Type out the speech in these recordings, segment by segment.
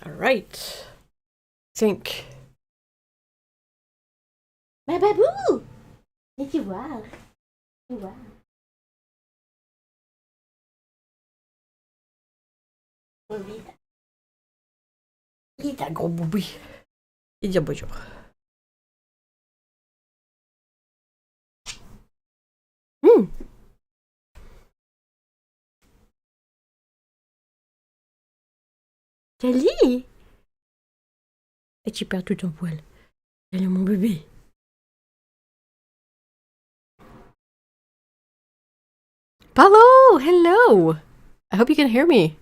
All right. Think. Ma babou! Viens voir. Viens voir. Oh, vite. Il est un gros boubi. Et dire bonjour. Salut! Et tu perds tout ton poil. Salut mon bébé. Hello! Hello! I hope you can hear me.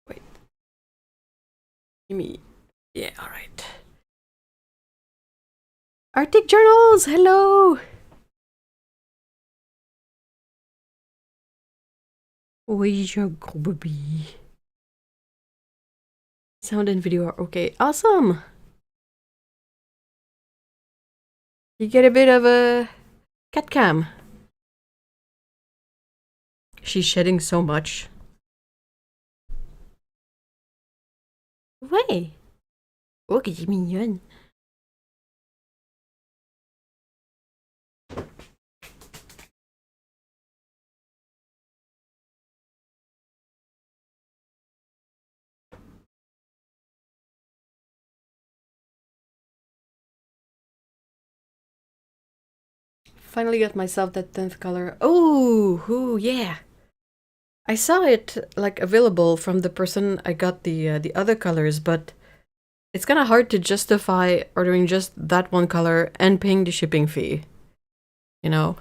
Wait. Give me. Yeah, alright. Arctic Journals! Hello! Oui, j'ai un gros bébé. Sound and video are okay. Awesome! You get a bit of a cat cam. She's shedding so much. Ouais! Oh, qu'elle est mignonne! Finally got myself that 10th color. Oh, yeah! I saw it like available from the person I got the other colors, but it's kind of hard to justify ordering just that one color and paying the shipping fee. You know?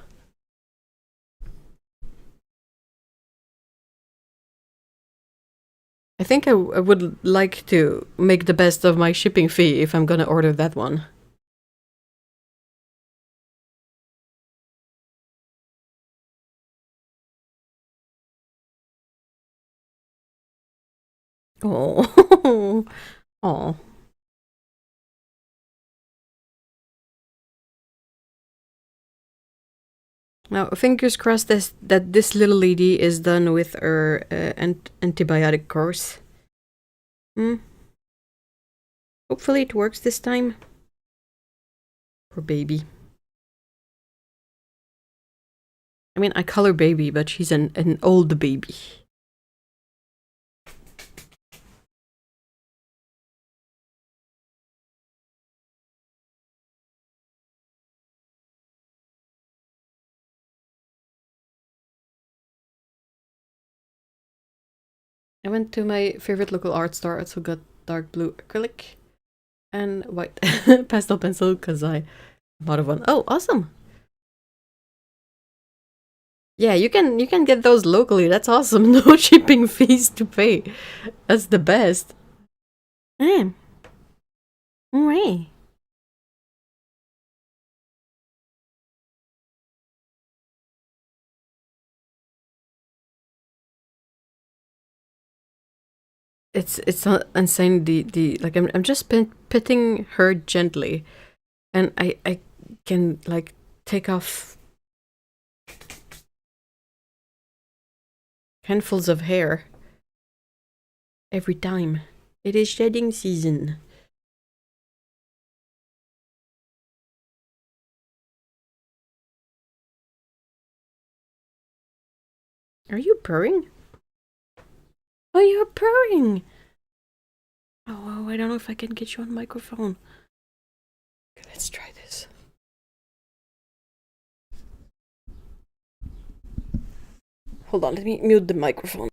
I think I would like to make the best of my shipping fee if I'm gonna order that one. Oh. Oh. Now, fingers crossed that this little lady is done with her antibiotic course. Hopefully it works this time. Poor baby. I mean, I call her baby, but she's an old baby. I went to my favorite local art store, also got dark blue acrylic and white pastel pencil because I'm out of one. Oh, awesome! Yeah, you can get those locally. That's awesome. No shipping fees to pay. That's the best. Mm. Right. It's insane. The like I'm just petting her gently, and I can like take off handfuls of hair every time. It is shedding season. Are you purring? Oh, you're purring! Oh, I don't know if I can get you on microphone. Okay, let's try this. Hold on, let me mute the microphone.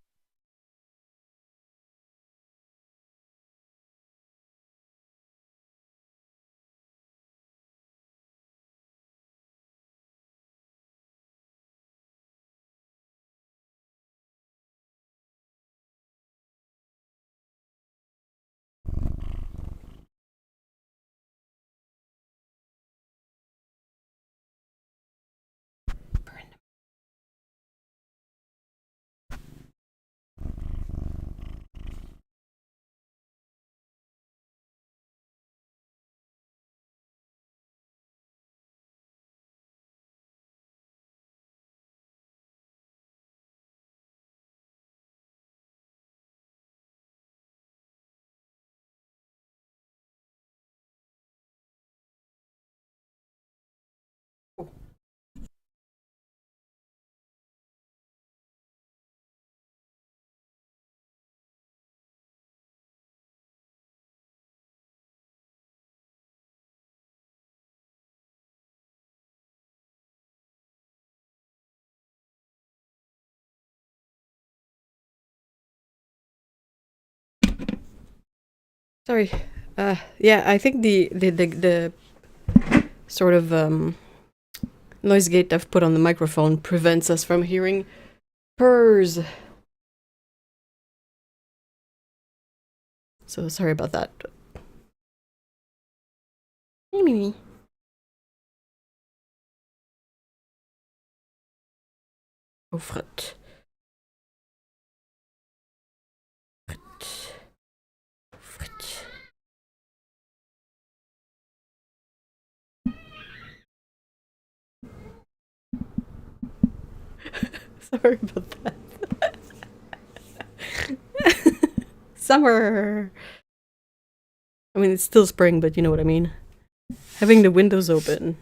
Sorry. Yeah, I think the sort of noise gate I've put on the microphone prevents us from hearing purrs. So sorry about that. Mimi. Oh, fret. Fret. Sorry about that. Summer. I mean, it's still spring, but you know what I mean. Having the windows open.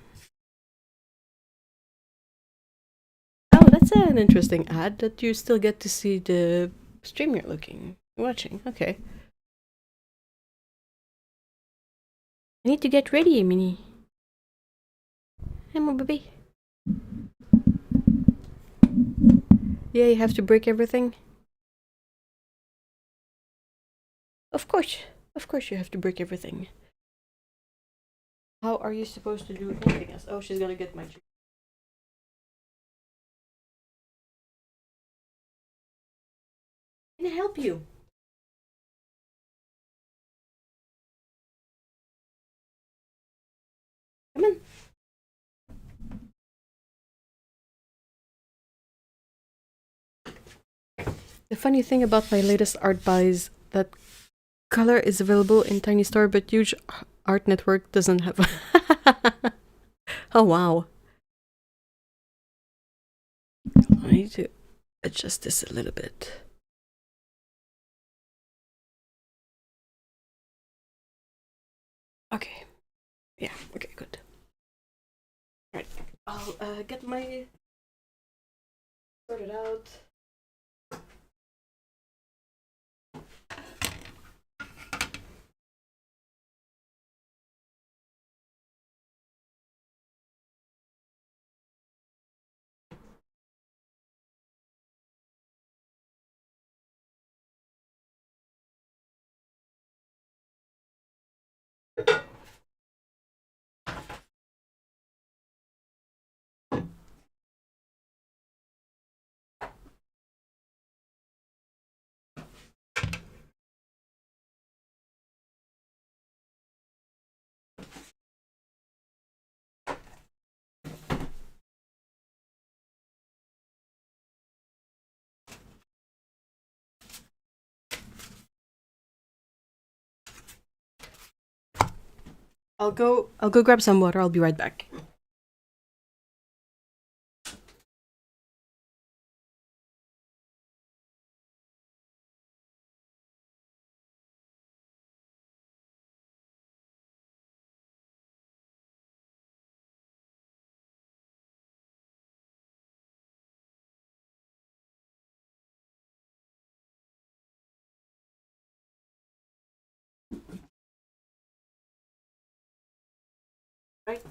Oh, that's an interesting ad that you still get to see the stream you're watching. Okay. I need to get ready, Minnie. Hey, my baby. Yeah, you have to break everything. Of course you have to break everything. How are you supposed to do anything else? Oh, she's gonna get my tree. Can I help you? Come on. The funny thing about my latest art buys, that color is available in Tiny Store, but Huge Art Network doesn't have. Oh wow. I need to adjust this a little bit. Okay. Yeah, okay, good. Alright. I'll get my sorted out. I'll go grab some water. I'll be right back. Right.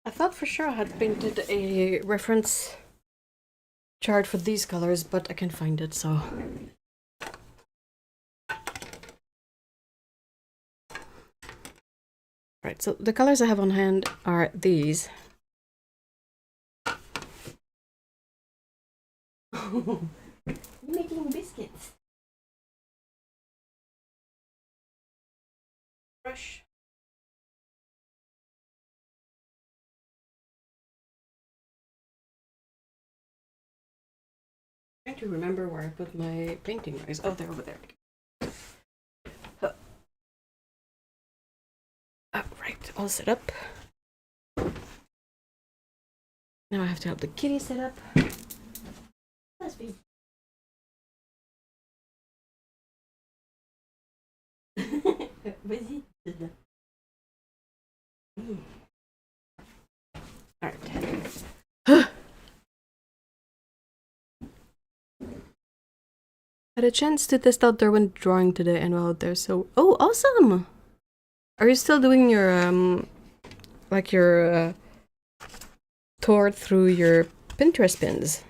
I thought for sure I had painted a reference chart for these colors, but I can't find it, so. Right, so the colors I have on hand are these. You're making biscuits. Brush. Trying to remember where I put my painting rigs. Oh, they're over there. Right, all set up. Now I have to help the kitty set up. speed. Vas-y. Alright. Had a chance to test out Darwin drawing today and while out there, so oh awesome! Are you still doing your like your tour through your Pinterest pins?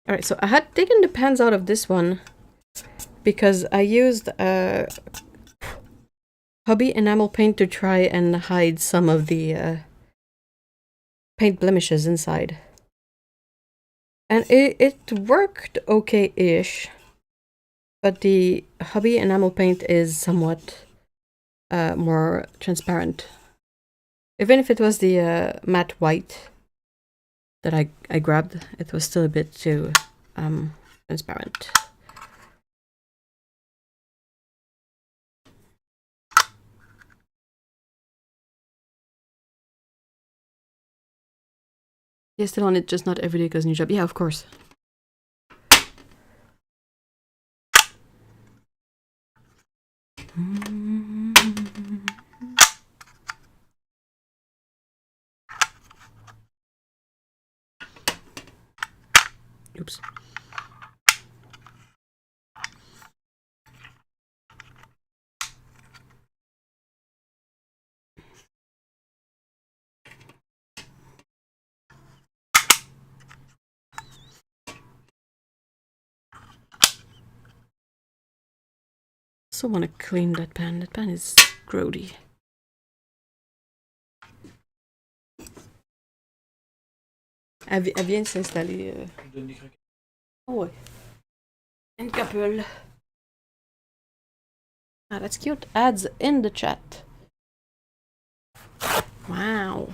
Alright, so I had taken the pans out of this one because I used hobby enamel paint to try and hide some of the paint blemishes inside. And it worked okay-ish, but the hobby enamel paint is somewhat more transparent. Even if it was the matte white that I grabbed, it was still a bit too transparent. Yeah, still on it, just not every day because new job. Yeah, of course. Oops. Also want to clean that pan. That pan is grody. Elle vient de s'installer. Oh ouais. Une couple. Ah, that's cute. Ads in the chat. Wow.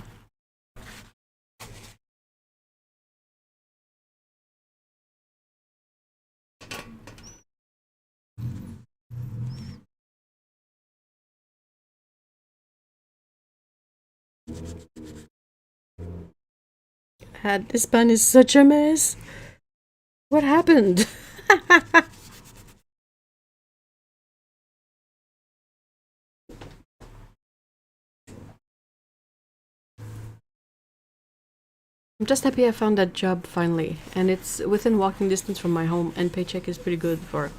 This pan is such a mess. What happened? I'm just happy I found that job finally, and it's within walking distance from my home, and paycheck is pretty good for.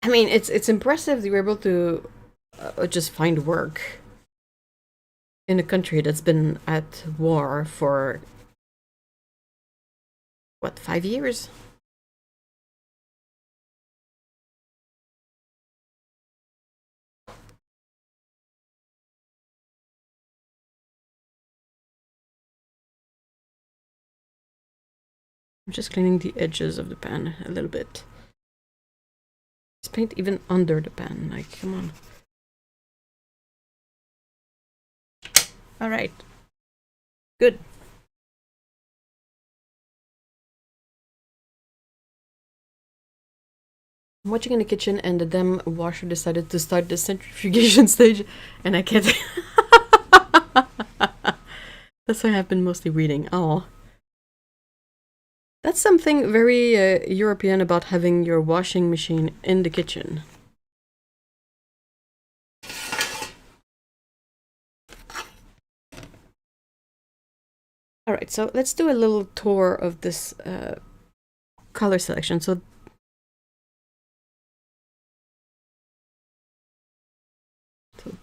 I mean, it's impressive that you're able to just find work in a country that's been at war for what, 5 years? I'm just cleaning the edges of the pan a little bit. Is paint even under the pan? Like, come on. Alright. Good. I'm watching in the kitchen and the damn washer decided to start the centrifugation stage and I can't... That's why I've been mostly reading. Oh. That's something very European about having your washing machine in the kitchen. Alright, so let's do a little tour of this color selection. So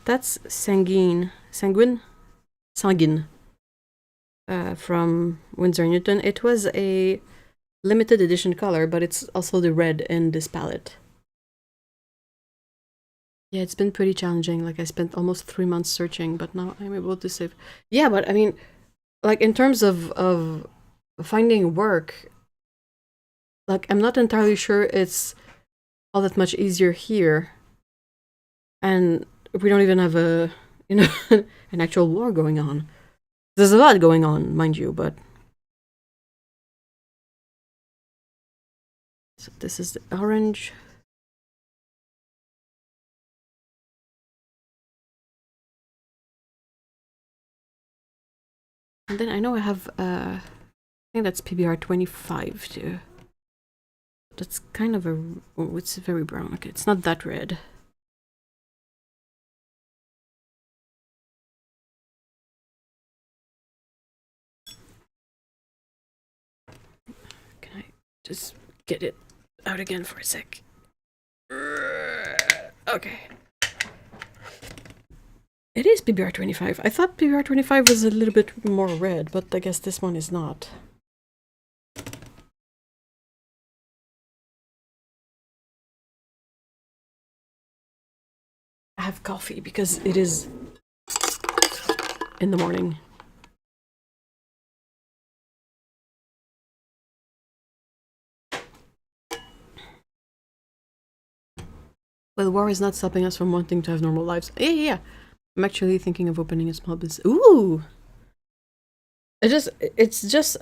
that's Sanguine from Winsor & Newton. It was a limited edition color, but it's also the red in this palette. Yeah, it's been pretty challenging. Like, I spent almost 3 months searching, but now I'm able to save. Yeah, but I mean, like, in terms of finding work, like, I'm not entirely sure it's all that much easier here. And we don't even have a, you know, an actual war going on. There's a lot going on, mind you, but... So this is the orange. And then I know I have, I think that's PBR 25 too. That's kind of a, oh, it's very brown. Okay, it's not that red. Can I just get it out again for a sec? Okay. It is PBR 25. I thought PBR 25 was a little bit more red, but I guess this one is not. I have coffee because it is in the morning. Well, war is not stopping us from wanting to have normal lives. Yeah. I'm actually thinking of opening a small business. Ooh! It's just,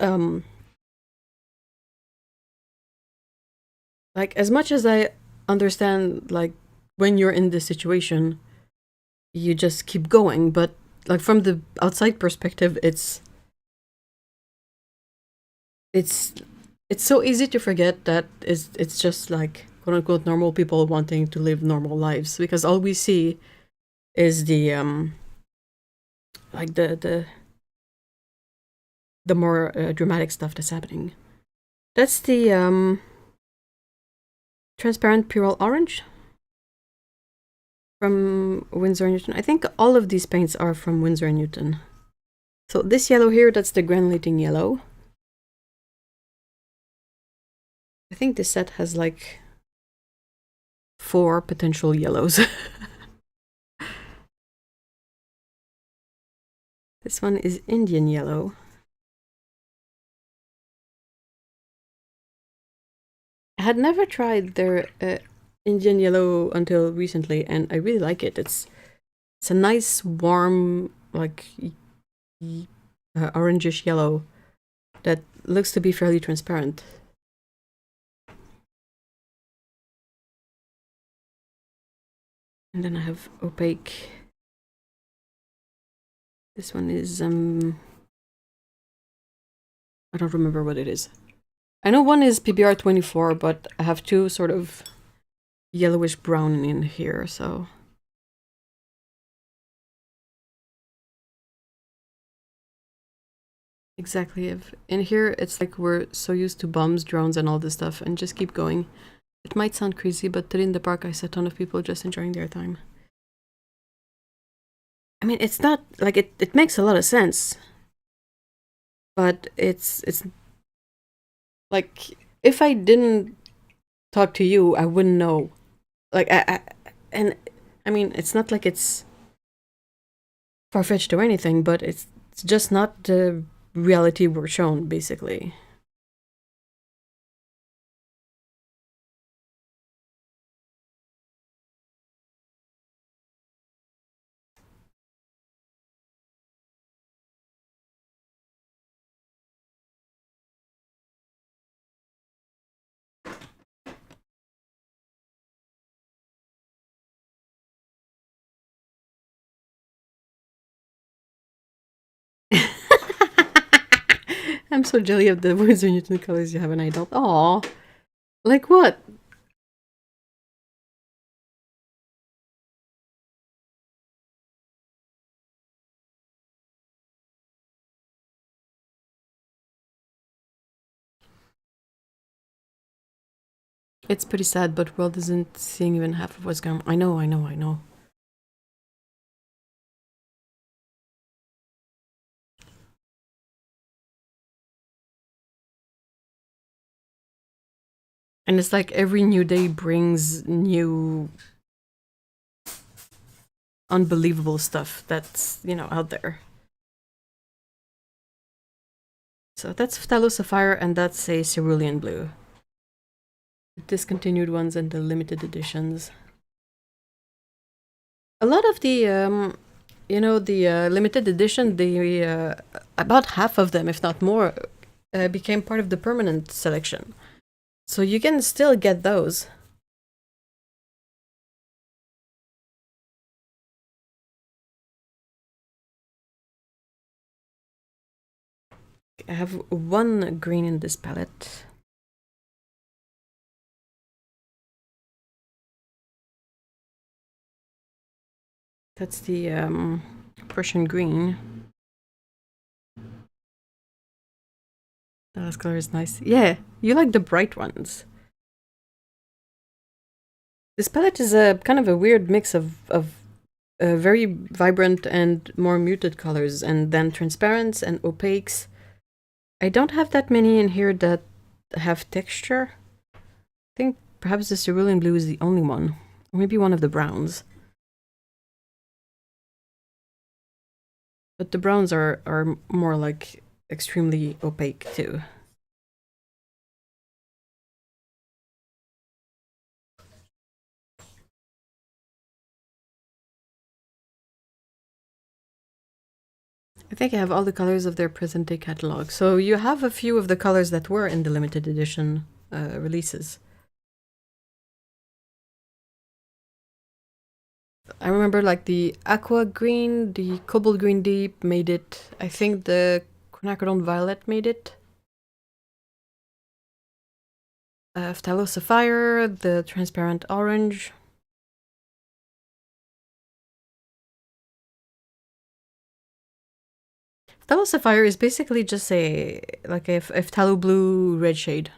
like, as much as I understand, like, when you're in this situation, you just keep going, but, like, from the outside perspective, it's so easy to forget that it's just, like, quote-unquote normal people wanting to live normal lives, because all we see is the, like, the more dramatic stuff that's happening. That's the, transparent Purell Orange from Winsor & Newton. I think all of these paints are from Winsor & Newton. So this yellow here, that's the granulating yellow. I think this set has like 4 potential yellows. This one is Indian yellow. I had never tried their Indian yellow until recently, and I really like it. It's a nice, warm, like orangish yellow that looks to be fairly transparent. And then I have opaque. This one is I don't remember what it is. I know one is PBR 24, but I have 2 sort of yellowish brown in here, so. Exactly. In here, it's like we're so used to bombs, drones, and all this stuff, and just keep going. It might sound crazy, but today in the park, I saw a ton of people just enjoying their time. I mean, it's not like it makes a lot of sense, but it's like if I didn't talk to you, I wouldn't know. Like and I mean, it's not like it's far-fetched or anything, but it's just not the reality we're shown, basically. I'm so jelly of the Winsor Newton colors you have an adult. Aw. Like what? It's pretty sad, but World isn't seeing even half of what's going on. I know. And it's like every new day brings new unbelievable stuff that's, out there. So that's Phthalo Sapphire, and that's a Cerulean Blue. The discontinued ones and the limited editions. A lot of the, the limited edition, about half of them, if not more, became part of the permanent selection. So you can still get those. I have one green in this palette. That's the Prussian green. That color is nice. Yeah, you like the bright ones. This palette is a kind of a weird mix of very vibrant and more muted colors, and then transparents and opaques. I don't have that many in here that have texture. I think perhaps the cerulean blue is the only one. Or maybe one of the browns. But the browns are more like extremely opaque too. I think I have all the colors of their present day catalog. So you have a few of the colors that were in the limited edition releases. I remember like the aqua green, the cobalt green deep made it. I think the quinacridone violet made it. Phthalo sapphire, the transparent orange. Phthalo sapphire is basically just a phthalo blue red shade.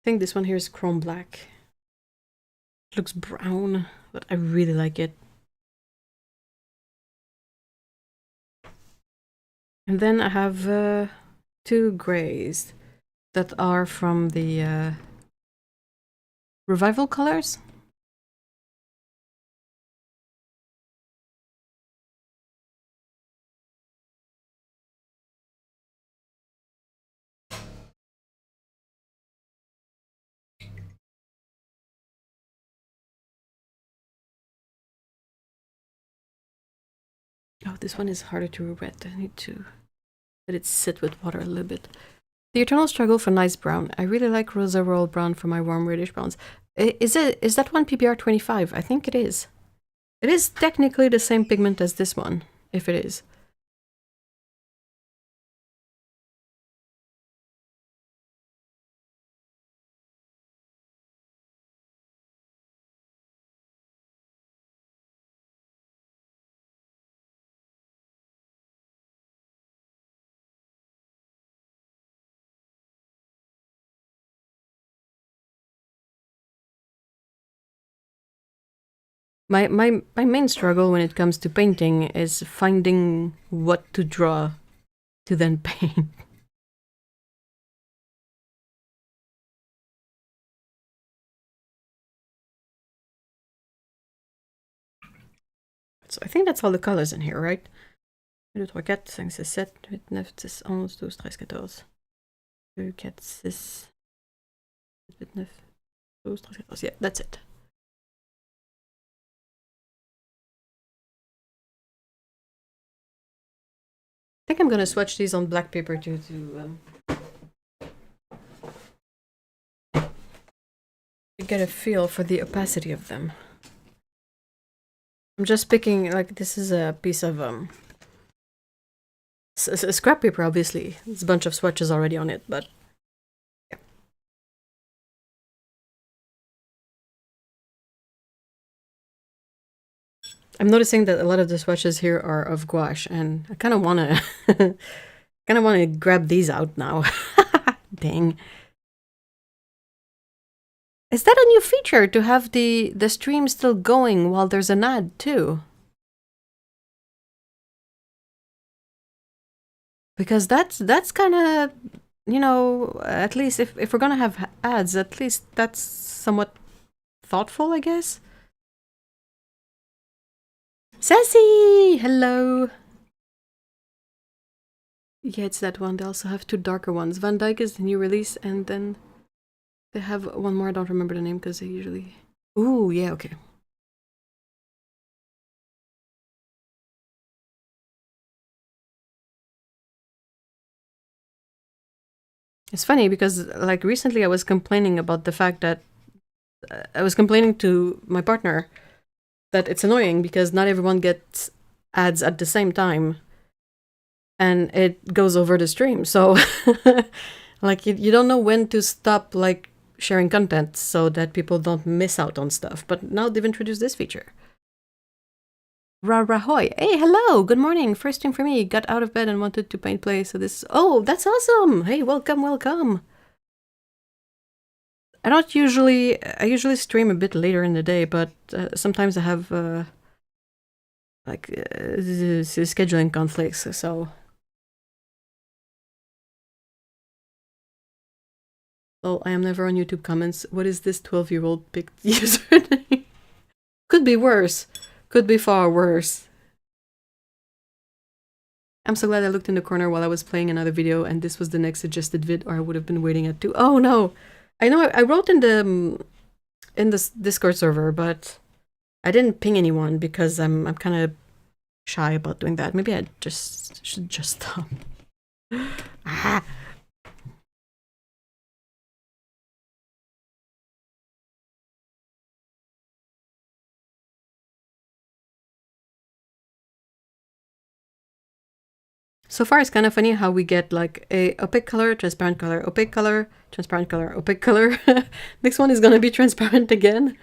I think this one here is chrome black. It looks brown, but I really like it. And then I have two grays that are from the Revival colors. Oh, this one is harder to read. I need to let it sit with water a little bit. The Eternal Struggle for Nice Brown. I really like Rosa Royal Brown for my warm reddish browns. Is that one PBR 25? I think it is. It is technically the same pigment as this one, if it is. My main struggle when it comes to painting is finding what to draw to then paint. So I think that's all the colors in here, right? 1, 2, 3, 4, 5, 6, 7, 8, 9, 10, 11, 12, 13, 14. 2, 4, 6, 8, 9, 12, 13, 14. Yeah, that's it. I think I'm gonna swatch these on black paper too to get a feel for the opacity of them. I'm just picking, like, this is a piece of scrap paper, obviously. There's a bunch of swatches already on it, but yeah. I'm noticing that a lot of the swatches here are of gouache, and I kind of wanna grab these out now. Dang. Is that a new feature to have the stream still going while there's an ad too? Because that's kind of, you know, at least if we're gonna have ads, at least that's somewhat thoughtful, I guess. Sassy, hello. Yeah, it's that one. They also have two darker ones. Van Dyke is the new release, and then they have one more. I don't remember the name because they usually. Ooh, yeah, okay. It's funny because like recently I was complaining about the fact that I was complaining to my partner that it's annoying because not everyone gets ads at the same time and it goes over the stream. So like you don't know when to stop like sharing content so that people don't miss out on stuff. But now they've introduced this feature. Rahoy. Hey, hello. Good morning. First thing for me. Got out of bed and wanted to paint play. So this. Oh, that's awesome. Hey, welcome, welcome. I usually stream a bit later in the day, but sometimes I have scheduling conflicts. So. Oh, I am never on YouTube comments. What is this 12-year-old picked username? Could be worse. Could be far worse. I'm so glad I looked in the corner while I was playing another video and this was the next suggested vid, or I would have been waiting at 2. Oh no! I know I wrote in this Discord server, but I didn't ping anyone because I'm kind of shy about doing that. Maybe I should just stop. Ah! So far, it's kind of funny how we get like a opaque color, transparent color, opaque color, transparent color, opaque color. Next one is gonna be transparent again.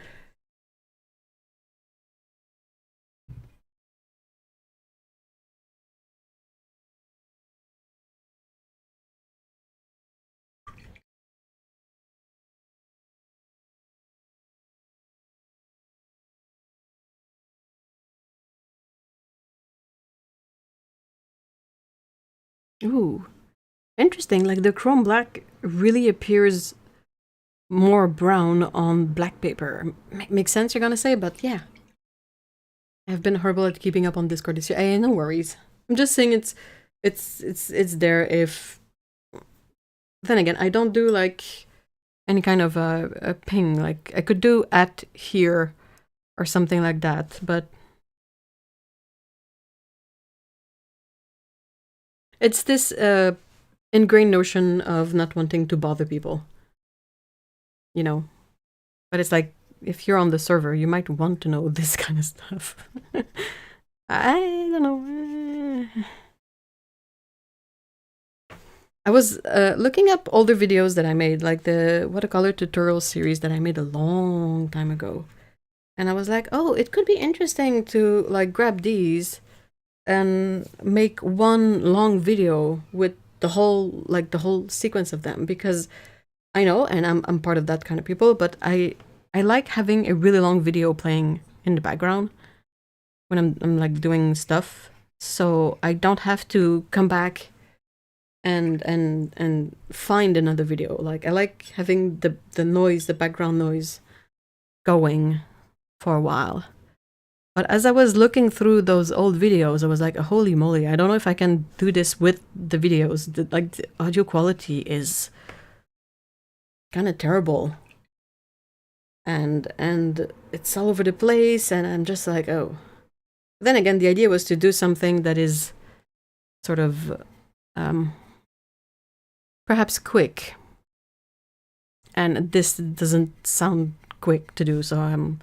Ooh, interesting. Like the chrome black really appears more brown on black paper. Makes sense, you're gonna say, but yeah. I've been horrible at keeping up on Discord this year. Hey, no worries. I'm just saying it's there if. Then again, I don't do like any kind of a ping. Like I could do at here or something like that, but it's this ingrained notion of not wanting to bother people. You know, but it's like if you're on the server, you might want to know this kind of stuff. I don't know. I was looking up older videos that I made, like the watercolor tutorial series that I made a long time ago. And I was like, oh, it could be interesting to like grab these and make one long video with the whole sequence of them, because I know, and I'm part of that kind of people, but I like having a really long video playing in the background when I'm like doing stuff, so I don't have to come back and find another video. Like I like having the noise, the background noise going for a while. But as I was looking through those old videos, I was like, oh, holy moly, I don't know if I can do this with the videos. The audio quality is kind of terrible. And it's all over the place, and I'm just like, oh. Then again, the idea was to do something that is sort of perhaps quick. And this doesn't sound quick to do, so I'm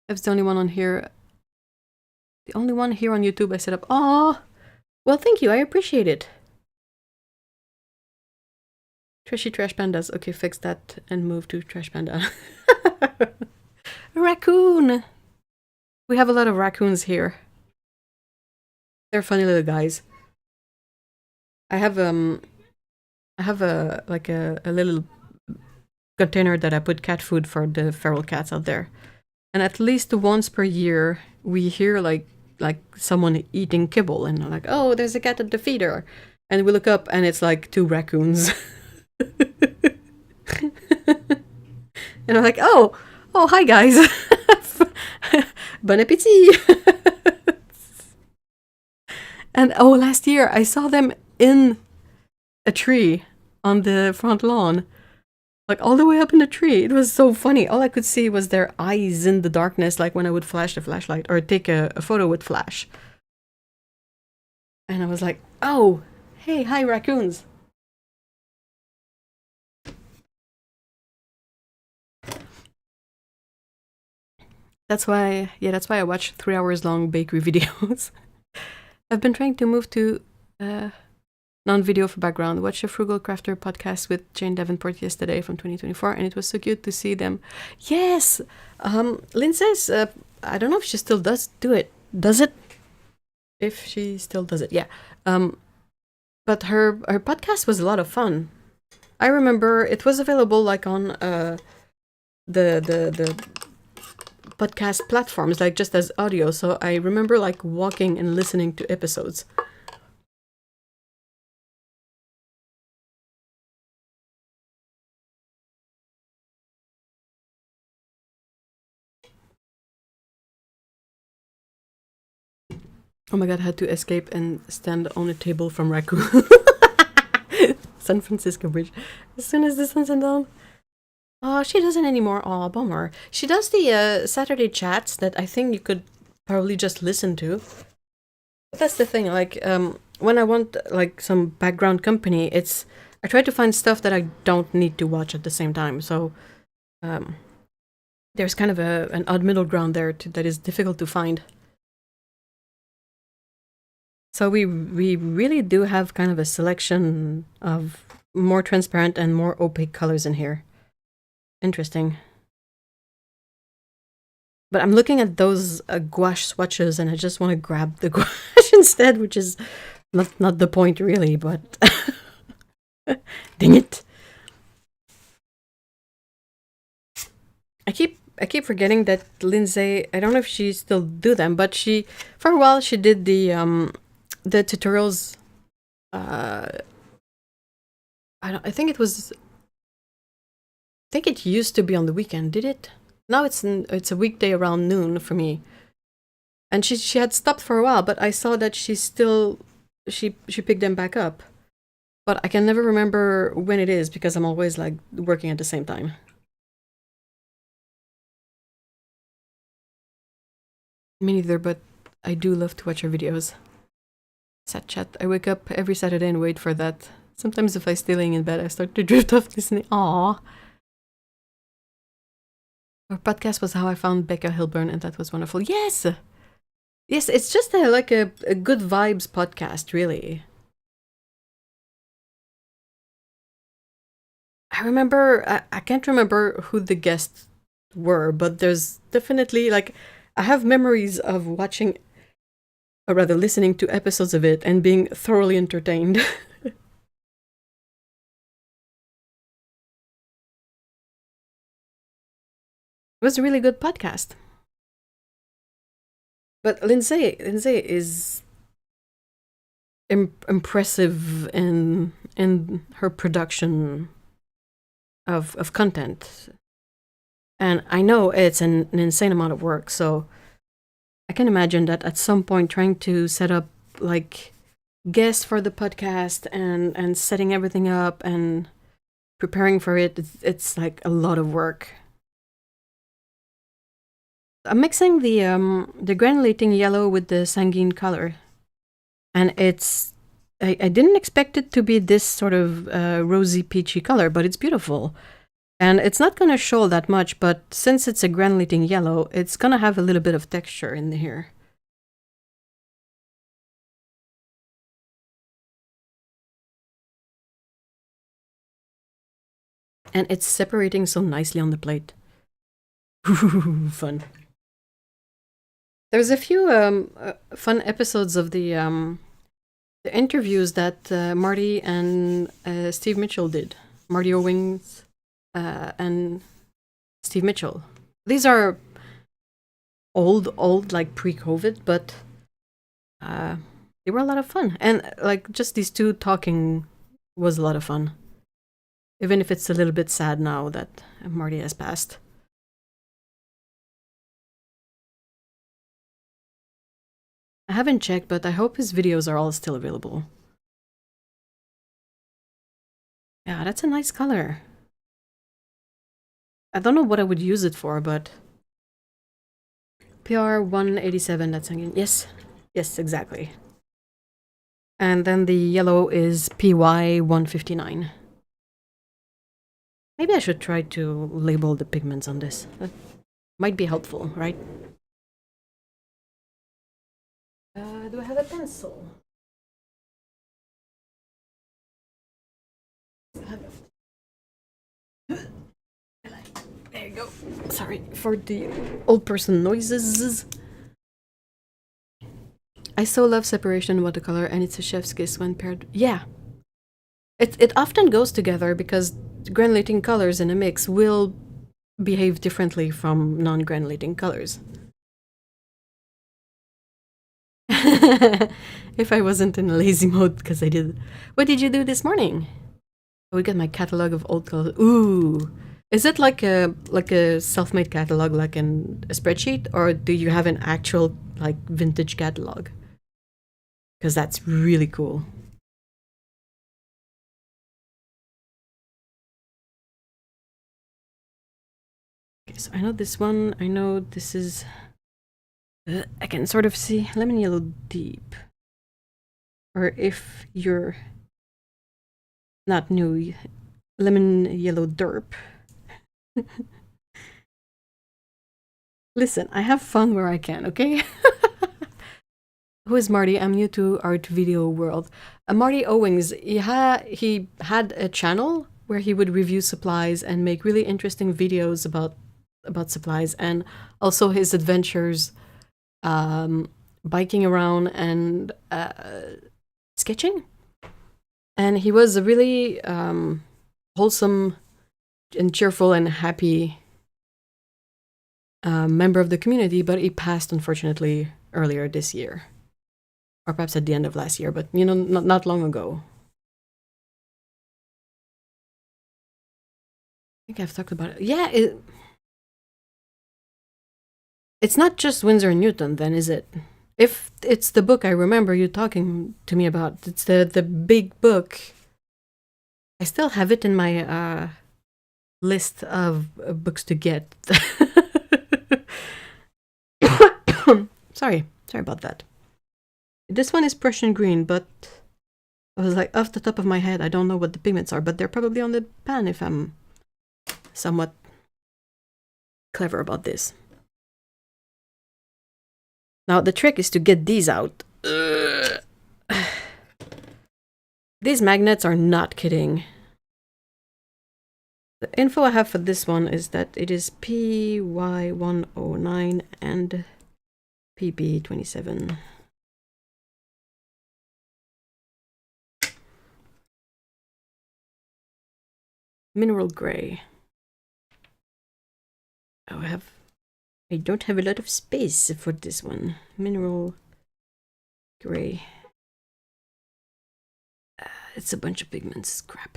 I was the only one on here. The only one here on YouTube I set up. Oh, well, thank you. I appreciate it. Trashy Trash Pandas. Okay, fix that and move to Trash Panda. Raccoon. We have a lot of raccoons here. They're funny little guys. I have a little container that I put cat food for the feral cats out there. And at least once per year, we hear like someone eating kibble, and they're like, "Oh, there's a cat at the feeder," and we look up, and it's like 2 raccoons. And I'm like, "Oh, hi guys, bon appétit!" And oh, last year I saw them in a tree on the front lawn. Like all the way up in the tree. It was so funny. All I could see was their eyes in the darkness, like when I would flash the flashlight or take a photo with flash. And I was like, oh, Hey, hi, raccoons. That's why I watch 3 hours long bakery videos. I've been trying to move to non-video for background. Watched a Frugal Crafter podcast with Jane Davenport yesterday from 2024, and it was so cute to see them. Yes, Lynn says, I don't know if she still does it. Does it? If she still does it, yeah. But her podcast was a lot of fun. I remember it was available like on the podcast platforms, like just as audio. So I remember like walking and listening to episodes. Oh my god, I had to escape and stand on a table from raccoon. San Francisco Bridge. As soon as the sun went down. Oh, she doesn't anymore. Oh, bummer. She does the Saturday chats that I think you could probably just listen to. But that's the thing. Like, when I want like some background company, I try to find stuff that I don't need to watch at the same time. So, there's kind of an odd middle ground there that is difficult to find. So we really do have kind of a selection of more transparent and more opaque colors in here. Interesting. But I'm looking at those gouache swatches and I just want to grab the gouache instead, which is not the point really, but dang it. I keep forgetting that Lindsay, I don't know if she still do them, but for a while she did the tutorials. I think it used to be on the weekend, did it? Now it's a weekday around noon for me. And she had stopped for a while, but I saw that she picked them back up. But I can never remember when it is because I'm always like working at the same time. Me neither, but I do love to watch her videos. Sat chat. I wake up every Saturday and wait for that. Sometimes if I stay laying in bed, I start to drift off listening. Aww. Our podcast was how I found Becca Hilburn, and that was wonderful. Yes! Yes, it's just like a good vibes podcast, really. I remember, I can't remember who the guests were, but there's definitely, like, I have memories of watching, or rather listening to episodes of it and being thoroughly entertained. It was a really good podcast. But Lindsay is impressive in her production of content. And I know it's an insane amount of work, so I can imagine that at some point trying to set up like guests for the podcast and setting everything up and preparing for it, it's like a lot of work. I'm mixing the granulating yellow with the sanguine color, and I didn't expect it to be this sort of rosy peachy color, but it's beautiful. And it's not going to show that much, but since it's a granulating yellow, it's going to have a little bit of texture in here. And it's separating so nicely on the plate. Fun. There's a few fun episodes of the interviews that Marty and Steve Mitchell did. Marty Owings and Steve Mitchell. These are old, like pre-COVID, but they were a lot of fun. And like just these two talking was a lot of fun. Even if it's a little bit sad now that Marty has passed. I haven't checked, but I hope his videos are all still available. Yeah, that's a nice color. I don't know what I would use it for, but PR 187, that's again. Yes, exactly. And then the yellow is PY 159. Maybe I should try to label the pigments on this. That might be helpful, right? Do I have a pencil? There you go. Sorry for the old person noises. I so love separation in watercolor, and it's a chef's kiss when paired. Yeah. It often goes together because granulating colors in a mix will behave differently from non-granulating colors. If I wasn't in a lazy mode, because I did. What did you do this morning? Oh, we got my catalog of old colors. Ooh. Is it like a self-made catalog, like in a spreadsheet, or do you have an actual like vintage catalog? Because that's really cool. Okay, so I know this one. I know this is. I can sort of see lemon yellow deep. Or if you're not new, lemon yellow derp. Listen, I have fun where I can, okay? Who is Marty? I'm new to art video world. Marty Owings, he had a channel where he would review supplies and make really interesting videos about supplies, and also his adventures biking around and sketching. And he was a really wholesome and cheerful and happy member of the community, but he passed, unfortunately, earlier this year. Or perhaps at the end of last year, but, you know, not long ago. I think I've talked about it. Yeah, it's not just Winsor and Newton, then, is it? If it's the book I remember you talking to me about, it's the big book. I still have it in my list of books to get. Sorry about that. This one is Prussian green, but I was like, off the top of my head, I don't know what the pigments are, but they're probably on the pan if I'm somewhat clever about this. Now, the trick is to get these out. These magnets are not kidding. The info I have for this one is that it is PY109 and PB27. Mineral gray. Oh, I don't have a lot of space for this one. Mineral gray. It's a bunch of pigments. Crap.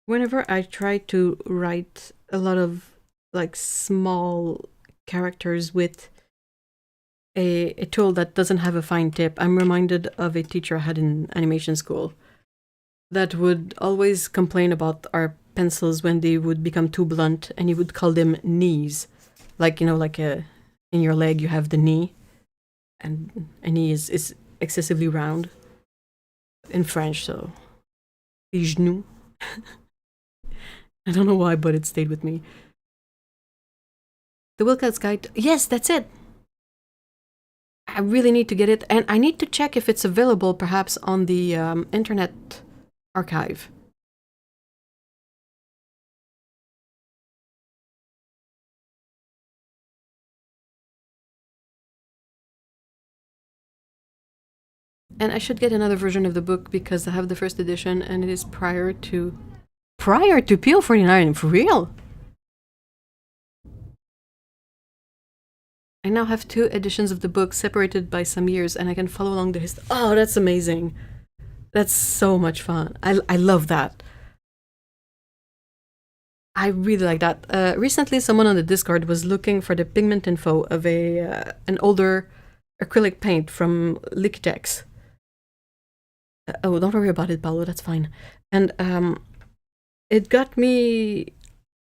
Whenever I try to write a lot of like small characters with a tool that doesn't have a fine tip, I'm reminded of a teacher I had in animation school that would always complain about our pencils when they would become too blunt, and he would call them knees. Like, you know, like in your leg you have the knee, and a knee is excessively round in French, so les genoux. I don't know why, but it stayed with me. The Wilcott's Guide. Yes, that's it. I really need to get it, and I need to check if it's available perhaps on the Internet Archive. And I should get another version of the book because I have the first edition and it is prior to PL49, for real. I now have 2 editions of the book separated by some years, and I can follow along the history. Oh, that's amazing. That's so much fun. I love that. I really like that. Recently, someone on the Discord was looking for the pigment info of an older acrylic paint from Liquitex. Oh, don't worry about it, Paolo. That's fine. And it got me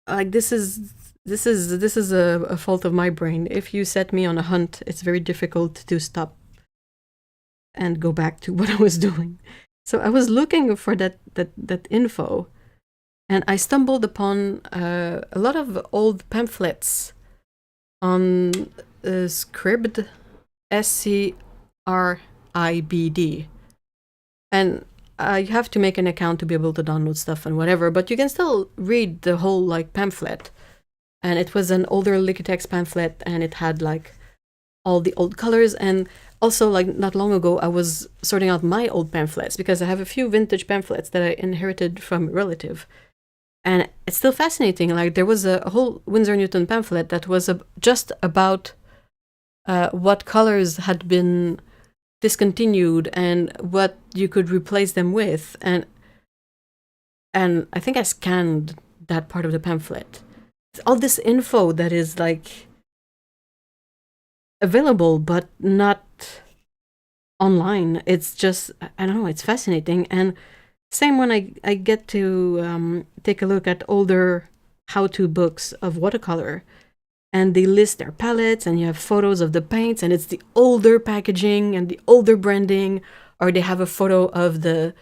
like, this is this is a fault of my brain. If you set me on a hunt, it's very difficult to stop and go back to what I was doing. So I was looking for that info, and I stumbled upon a lot of old pamphlets on Scribd, SCRIBD, and you have to make an account to be able to download stuff and whatever, but you can still read the whole like pamphlet. And it was an older Liquitex pamphlet, and it had like all the old colors. And also, like not long ago, I was sorting out my old pamphlets because I have a few vintage pamphlets that I inherited from a relative. And it's still fascinating. Like there was a whole Winsor Newton pamphlet that was just about what colors had been discontinued and what you could replace them with. And I think I scanned that part of the pamphlet. All this info that is like available but not online. It's just, I don't know, it's fascinating. And same when I get to take a look at older how-to books of watercolor, and they list their palettes, and you have photos of the paints, and it's the older packaging and the older branding, or they have a photo of the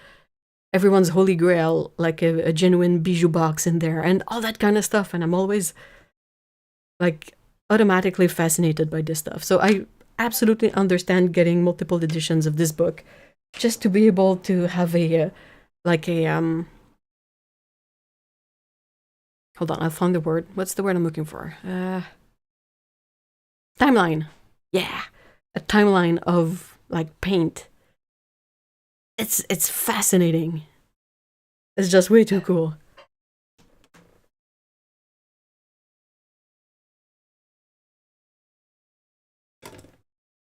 everyone's holy grail, like a genuine bijou box in there, and all that kind of stuff. And I'm always like automatically fascinated by this stuff. So I absolutely understand getting multiple editions of this book just to be able to have a hold on, I found the word. What's the word I'm looking for? Timeline. Yeah, a timeline of like paint. It's fascinating. It's just way too cool.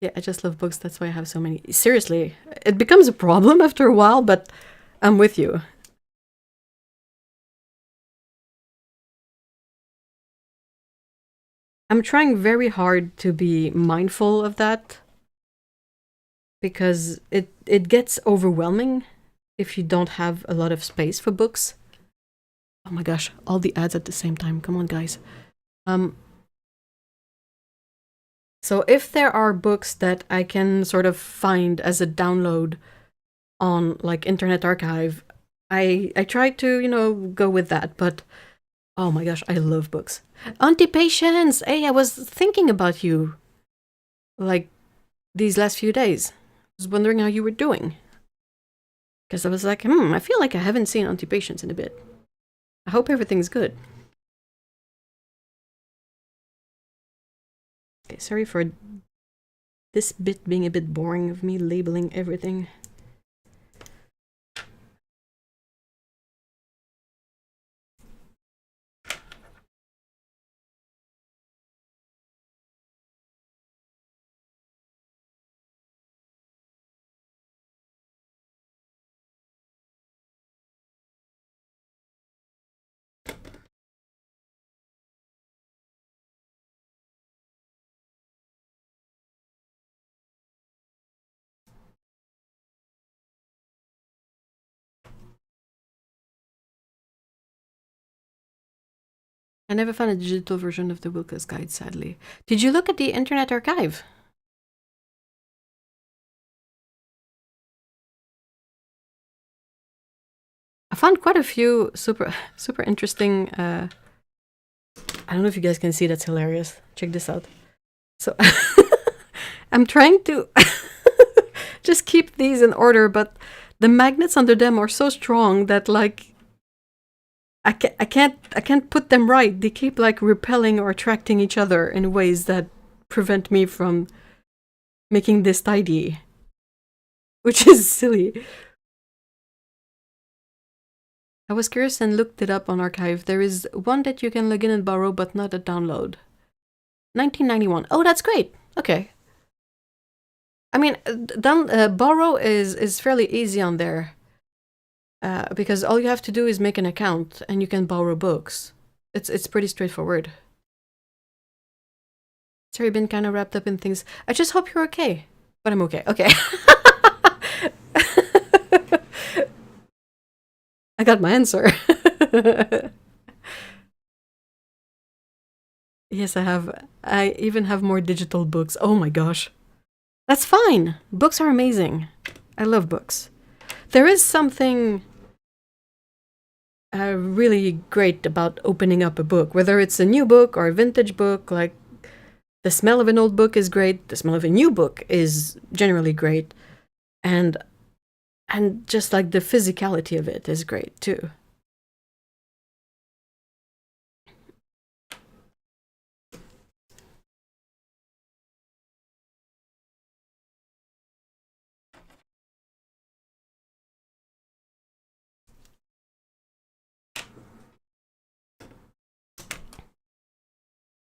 Yeah, I just love books. That's why I have so many. Seriously, it becomes a problem after a while, but I'm with you. I'm trying very hard to be mindful of that because it gets overwhelming if you don't have a lot of space for books. Oh my gosh, all the ads at the same time. Come on, guys. So if there are books that I can sort of find as a download on like Internet Archive, I try to, you know, go with that. But oh my gosh, I love books. Auntie Patience! Hey, I was thinking about you like these last few days. I was wondering how you were doing. Because I was like, I feel like I haven't seen Auntie Patience in a bit. I hope everything's good. Okay, sorry for this bit being a bit boring of me labeling everything. I never found a digital version of the Wilkes Guide, sadly. Did you look at the Internet Archive? I found quite a few super interesting. I don't know if you guys can see. That's hilarious. Check this out. So I'm trying to just keep these in order, but the magnets under them are so strong that like I can't put them right. They keep like repelling or attracting each other in ways that prevent me from making this tidy, which is silly. I was curious and looked it up on Archive. There is one that you can log in and borrow, but not a download. 1991. Oh, that's great. Okay. I mean, borrow is fairly easy on there. Because all you have to do is make an account and you can borrow books. It's pretty straightforward. Sorry, been kind of wrapped up in things. I just hope you're okay. But I'm okay. Okay. I got my answer. Yes, I have. I even have more digital books. Oh my gosh. That's fine. Books are amazing. I love books. There is something really great about opening up a book, whether it's a new book or a vintage book. Like, the smell of an old book is great. The smell of a new book is generally great. And just like the physicality of it is great too.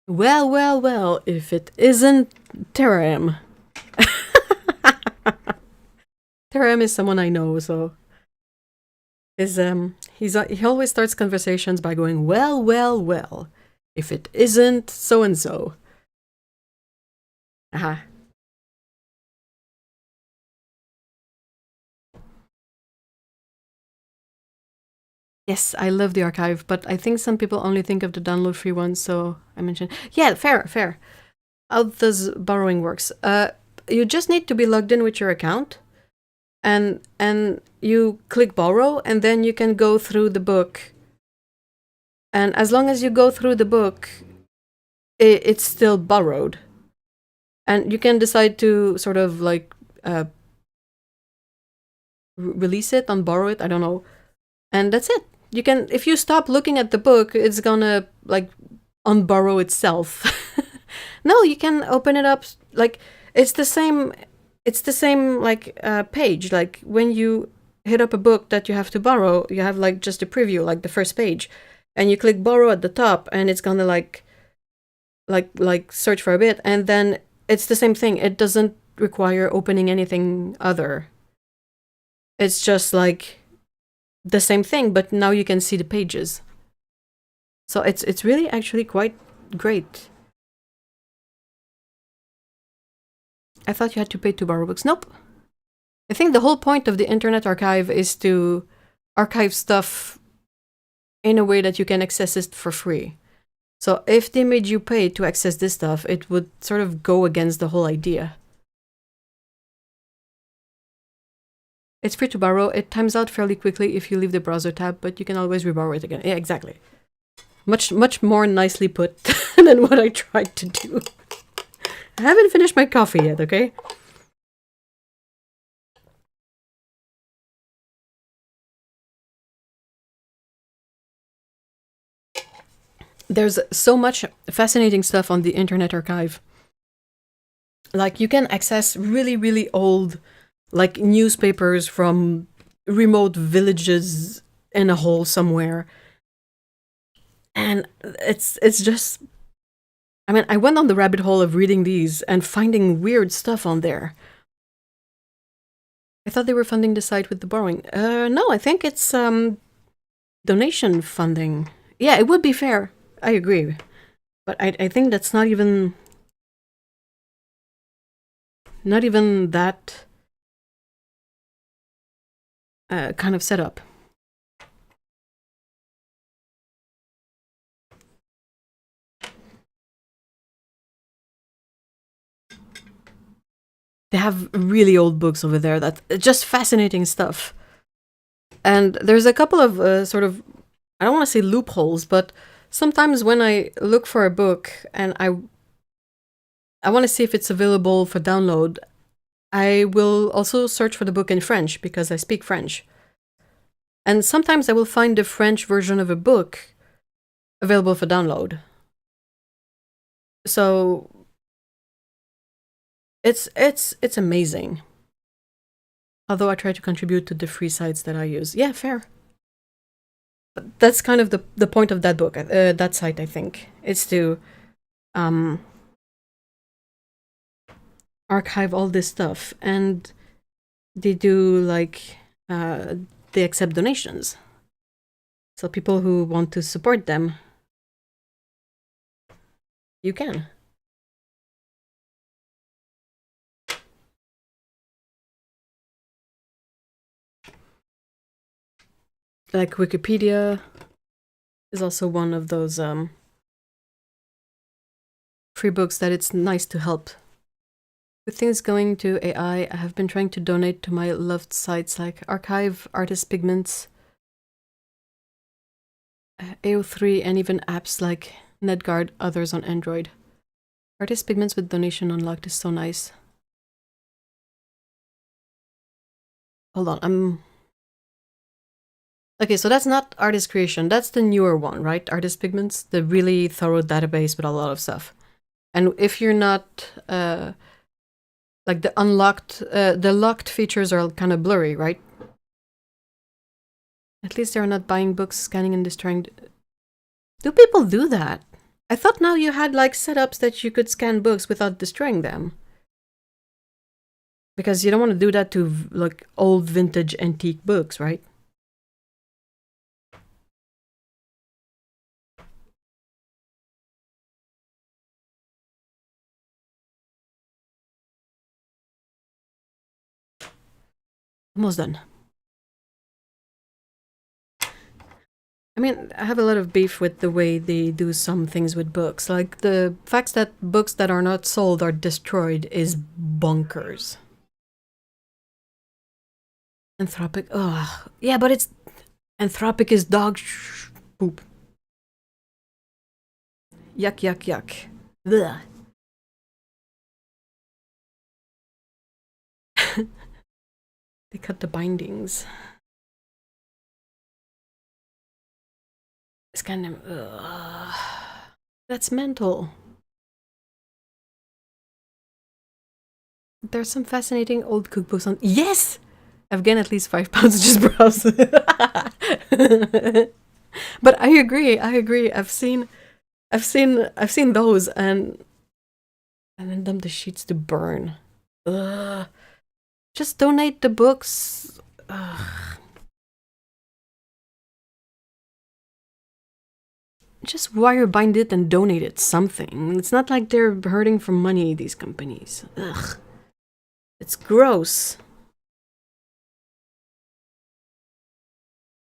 Well, well, well, if it isn't Terram. Terram is someone I know, so he always starts conversations by going, well, well, well, if it isn't so and so. Aha. Yes, I love the archive, but I think some people only think of the download free ones, so I mentioned. Yeah, fair, fair. How does borrowing works? You just need to be logged in with your account, and you click borrow, and then you can go through the book. And as long as you go through the book, it's still borrowed. And you can decide to sort of like release it, unborrow it, I don't know. And that's it. You can, if you stop looking at the book, it's gonna like unborrow itself. No, you can open it up. Like, it's the same. It's the same like page. Like when you hit up a book that you have to borrow, you have like just a preview, like the first page, and you click borrow at the top, and it's gonna like search for a bit, and then it's the same thing. It doesn't require opening anything other. It's just like the same thing, but now you can see the pages. So it's really actually quite great. I thought you had to pay to borrow books. Nope. I think the whole point of the Internet Archive is to archive stuff in a way that you can access it for free. So if they made you pay to access this stuff, it would sort of go against the whole idea. It's free to borrow. It times out fairly quickly if you leave the browser tab, but you can always reborrow it again. Yeah, exactly. Much more nicely put than what I tried to do. I haven't finished my coffee yet, okay? There's so much fascinating stuff on the Internet Archive. Like, you can access really, really old, like, newspapers from remote villages in a hole somewhere. And it's just... I mean, I went on the rabbit hole of reading these and finding weird stuff on there. I thought they were funding the site with the borrowing. No, I think it's donation funding. Yeah, it would be fair. I agree. But I think that's not even that kind of setup. They have really old books over there that just fascinating stuff. And there's a couple of sort of, I don't want to say loopholes, but sometimes when I look for a book and I want to see if it's available for download, I will also search for the book in French because I speak French. And sometimes I will find the French version of a book available for download. So it's amazing. Although I try to contribute to the free sites that I use. Yeah, fair. But that's kind of the point of that book, that site, I think. It's to archive all this stuff. And they do, like, they accept donations. So people who want to support them, you can. Like Wikipedia is also one of those free books that it's nice to help. With things going to AI, I have been trying to donate to my loved sites like Archive, Artist Pigments, AO3, and even apps like NetGuard, others on Android. Artist Pigments with donation unlocked is so nice. Hold on, Okay, so that's not Artist Creation. That's the newer one, right? Artist Pigments, the really thorough database with a lot of stuff. And if you're not, like the locked features are kind of blurry, right? At least they're not buying books, scanning and destroying. Do people do that? I thought now you had like setups that you could scan books without destroying them. Because you don't want to do that to like old vintage antique books, right? Almost done. I mean, I have a lot of beef with the way they do some things with books. Like the fact that books that are not sold are destroyed is bonkers. Anthropic. Ugh. Yeah, but it's Anthropic is dog poop. Yuck, yuck, yuck. Ugh. They cut the bindings. Scan them. Ugh. That's mental. There's some fascinating old cookbooks on. Yes! I've gained at least 5 pounds just browse. But I agree. I've seen those and then them the sheets to burn. Ugh. Just donate the books. Ugh. Just wire bind it and donate it something. It's not like they're hurting for money, these companies. Ugh. It's gross.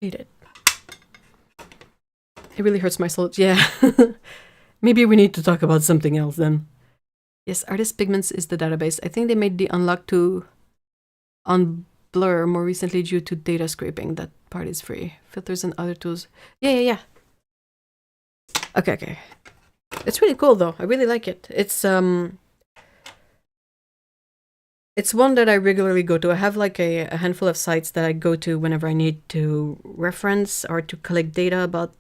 Hate it. It really hurts my soul. Yeah. Maybe we need to talk about something else then. Yes, Artist Pigments is the database. I think they made the unlock to on Blur more recently due to data scraping. That part is free. Filters and other tools. Yeah. Okay. It's really cool though. I really like it. It's one that I regularly go to. I have like a handful of sites that I go to whenever I need to reference or to collect data about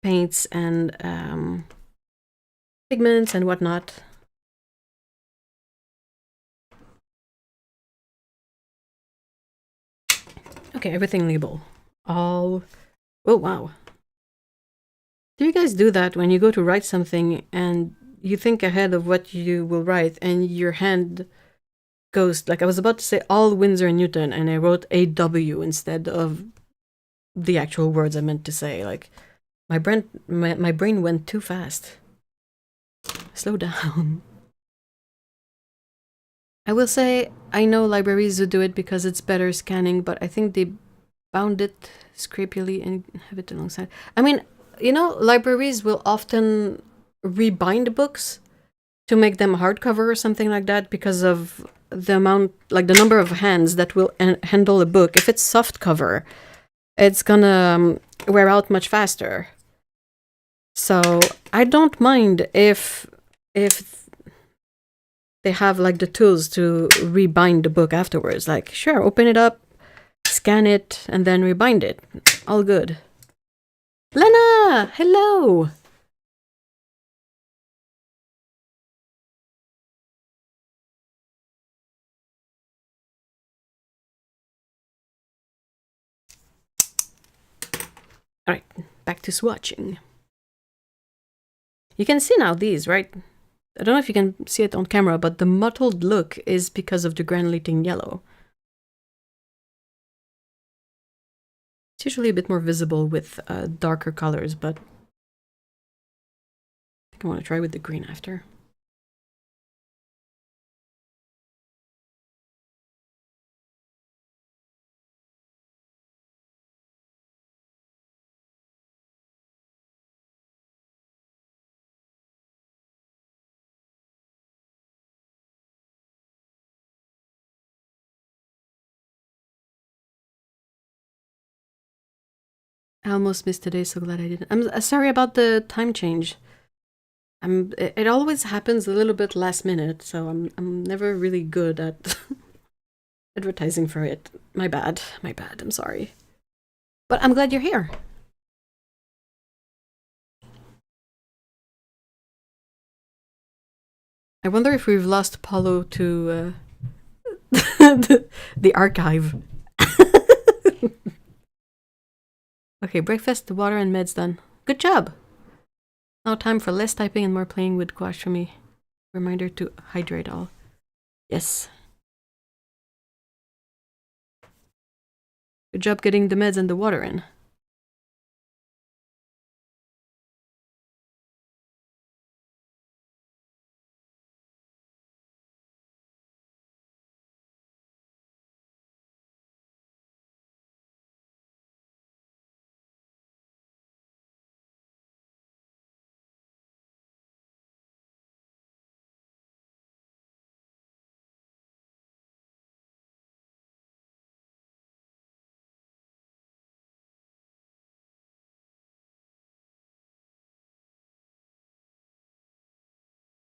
paints and pigments and whatnot. Okay, everything label. All. Oh, wow. Do you guys do that when you go to write something and you think ahead of what you will write and your hand goes, like I was about to say all Winsor & Newton and I wrote AW instead of the actual words I meant to say. Like my brain went too fast. Slow down. I will say I know libraries who do it because it's better scanning, but I think they bound it scrapily and have it alongside. I mean, you know, libraries will often rebind books to make them hardcover or something like that because of the amount, like the number of hands that will handle a book. If it's soft cover, it's gonna wear out much faster. So I don't mind if they have like the tools to rebind the book afterwards. Like, sure, open it up, scan it, and then rebind it. All good. Lena, hello. All right, back to swatching. You can see now these, right? I don't know if you can see it on camera, but the mottled look is because of the granulating yellow. It's usually a bit more visible with darker colors, but I think I want to try with the green after. I almost missed today, so glad I didn't. I'm sorry about the time change. It always happens a little bit last minute, so I'm never really good at advertising for it. My bad. I'm sorry. But I'm glad you're here. I wonder if we've lost Paulo to the archive. Okay, breakfast, water, and meds done. Good job! Now time for less typing and more playing with gouache for me. Reminder to hydrate all. Yes. Good job getting the meds and the water in.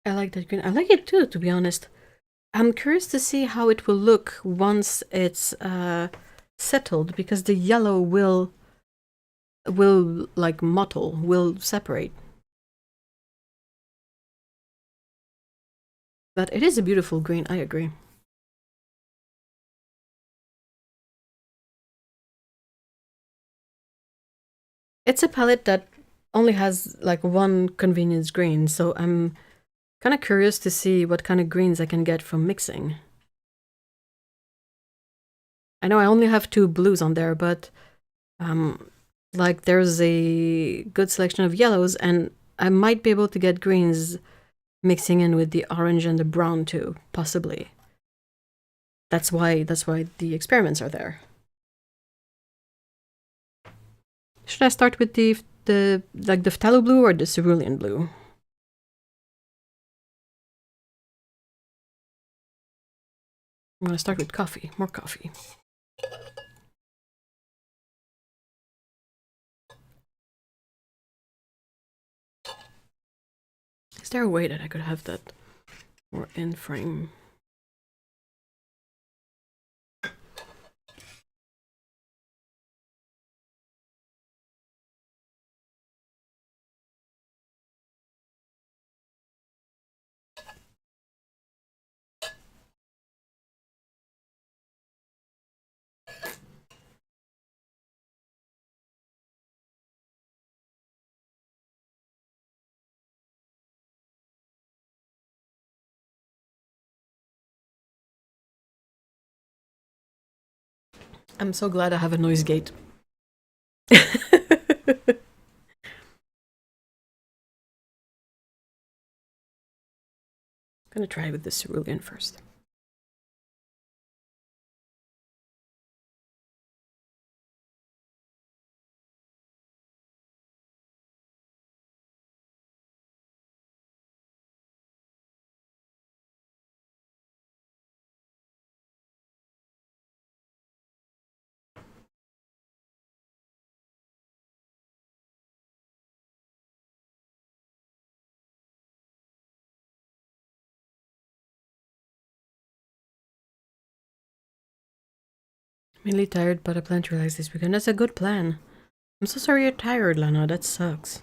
I like that green. I like it too, to be honest. I'm curious to see how it will look once it's settled, because the yellow will like mottle, will separate. But it is a beautiful green, I agree. It's a palette that only has like one convenience green, so I'm kind of curious to see what kind of greens I can get from mixing. I know I only have 2 blues on there, but like there's a good selection of yellows, and I might be able to get greens mixing in with the orange and the brown too, possibly. That's why the experiments are there. Should I start with the phthalo blue or the cerulean blue? I'm gonna start with coffee, more coffee. Is there a way that I could have that more in frame? I'm so glad I have a noise gate. Gonna try with the cerulean first. Mainly tired, but I plan to relax this weekend. That's a good plan. I'm so sorry you're tired, Lana. That sucks.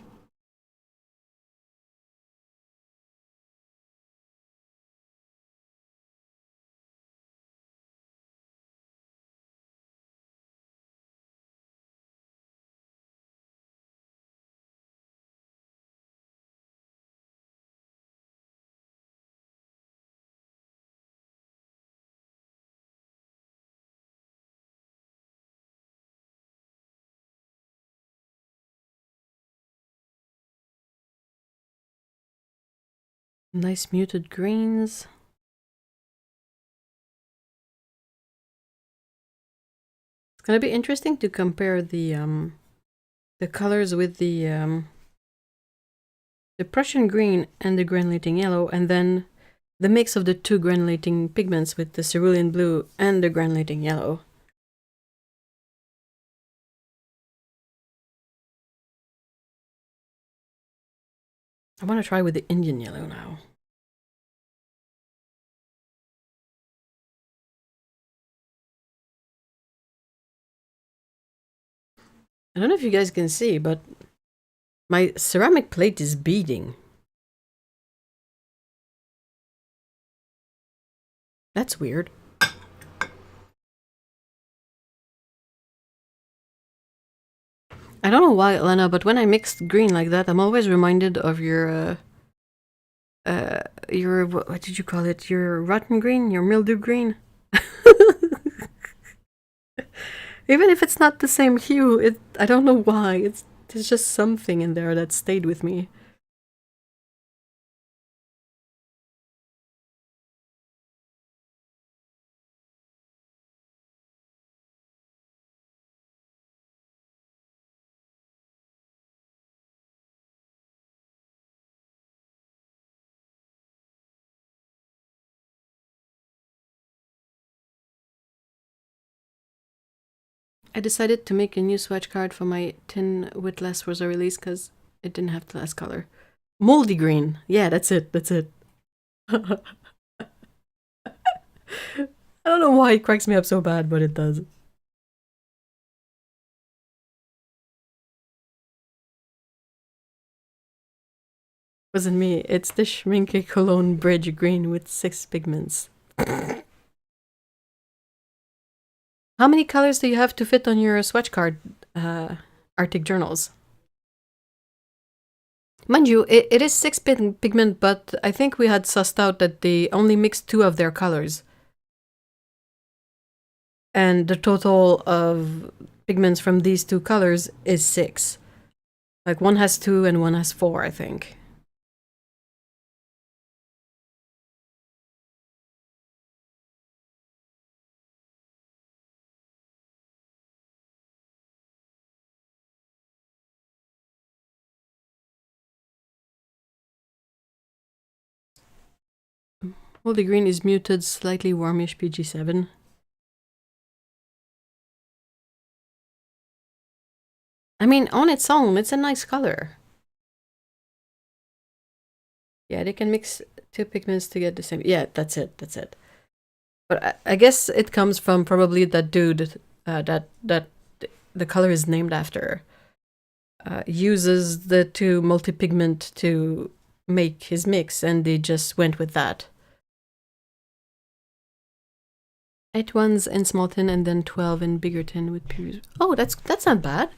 Nice muted greens. It's gonna be interesting to compare the colors with the Prussian green and the granulating yellow, and then the mix of the 2 granulating pigments with the cerulean blue and the granulating yellow. I want to try with the Indian yellow now. I don't know if you guys can see, but my ceramic plate is beading. That's weird. I don't know why, Elena, but when I mixed green like that, I'm always reminded of your what did you call it? Your rotten green? Your mildew green? Even if it's not the same hue, I don't know why. There's just something in there that stayed with me. I decided to make a new swatch card for my tin with less rosa release because it didn't have the last color. Moldy green. Yeah, that's it. That's it. I don't know why it cracks me up so bad, but it does. Wasn't me. It's the Schminke Cologne Bridge Green with 6 pigments. How many colors do you have to fit on your swatch card, Arctic Journals? Mind you, it is 6 pigment, but I think we had sussed out that they only mixed 2 of their colors. And the total of pigments from these 2 colors is 6. Like one has 2 and one has 4, I think. Moldy green is muted, slightly warmish PG7. I mean, on its own, it's a nice color. Yeah, they can mix 2 pigments to get the same. Yeah, that's it. That's it. But I guess it comes from probably that dude that the color is named after. Uses the 2 multi-pigment to make his mix, and they just went with that. 8 ones in small tin and then 12 in bigger tin with pure. Oh, that's not bad.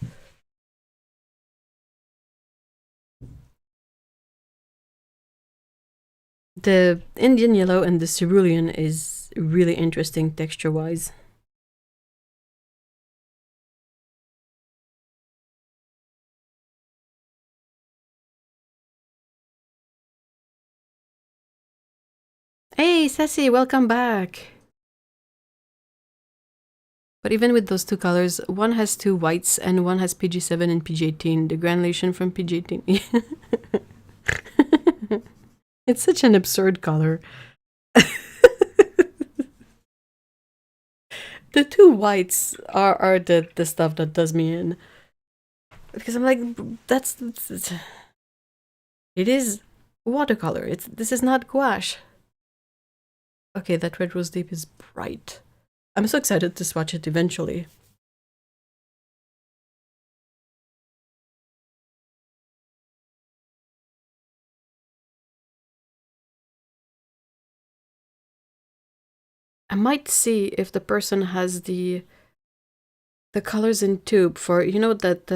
The Indian yellow and the cerulean is really interesting texture-wise. Hey, Sassy, welcome back. But even with those 2 colors, one has 2 whites and one has PG7 and PG18. The granulation from PG18. It's such an absurd color. The 2 whites are the stuff that does me in. Because I'm like, it is watercolor. This is not gouache. Okay, that red rose deep is bright. I'm so excited to swatch it eventually. I might see if the person has the colors in tube for, you know, that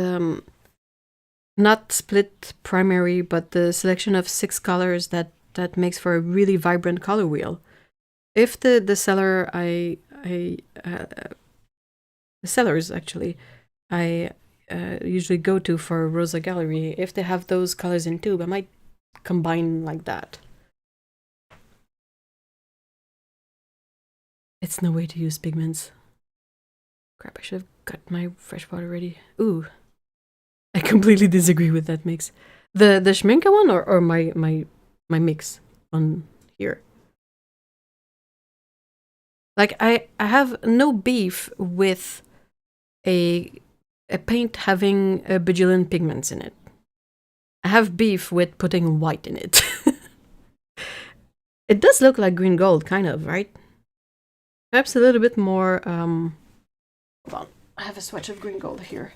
not split primary, but the selection of 6 colors that makes for a really vibrant color wheel. If the seller the sellers actually I usually go to for Rosa Gallery, if they have those colors in tube, I might combine like that. It's no way to use pigments. Crap, I should have got my fresh water ready. Ooh. I completely disagree with that mix. The Schminke one or my mix on here? Like I have no beef with a paint having a bajillion pigments in it. I have beef with putting white in it. It does look like green gold, kind of, right? Perhaps a little bit more, hold on. I have a swatch of green gold here.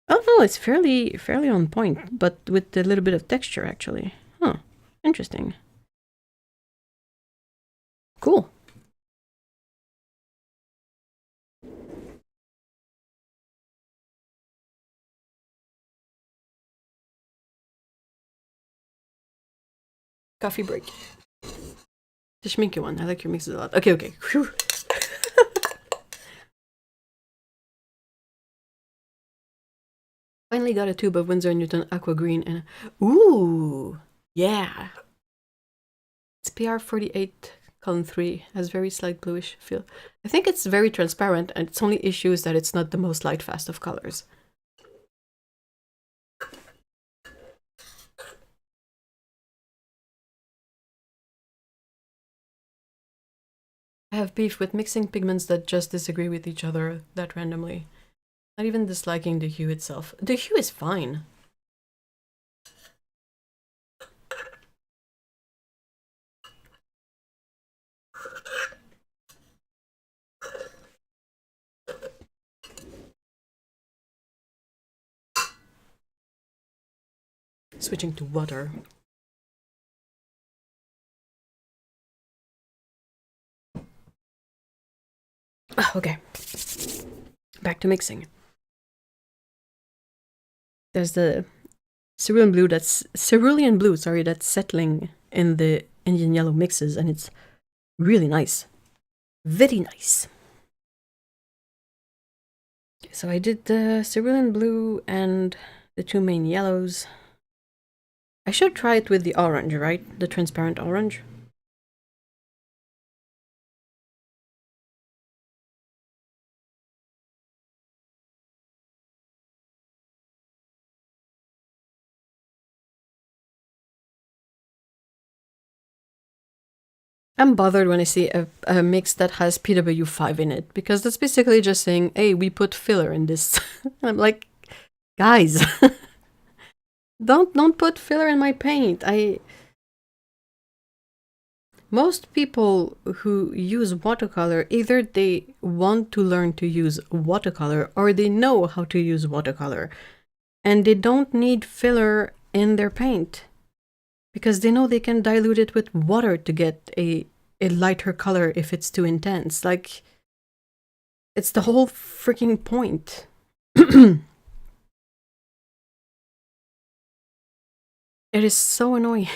Oh no, it's fairly on point, but with a little bit of texture, actually. Huh, interesting. Cool. Coffee break. The schminky one. I like your mixes a lot. Okay, okay. Whew. Finally got a tube of Winsor & Newton Aqua Green and... Ooh! Yeah! It's PR48 column 3. Has very slight bluish feel. I think it's very transparent, and its only issue is that it's not the most light fast of colors. I have beef with mixing pigments that just disagree with each other that randomly. Not even disliking the hue itself. The hue is fine. Switching to water. Okay. Back to mixing. There's the cerulean blue that's settling in the Indian yellow mixes, and it's really nice. Very nice. So I did the cerulean blue and the two main yellows. I should try it with the orange, right? The transparent orange. I'm bothered when I see a mix that has PW5 in it, because that's basically just saying, hey, we put filler in this. I'm like, guys, don't put filler in my paint. Most people who use watercolor, either they want to learn to use watercolor or they know how to use watercolor, and they don't need filler in their paint, because they know they can dilute it with water to get a lighter color if it's too intense. Like, it's the whole freaking point. It is so annoying.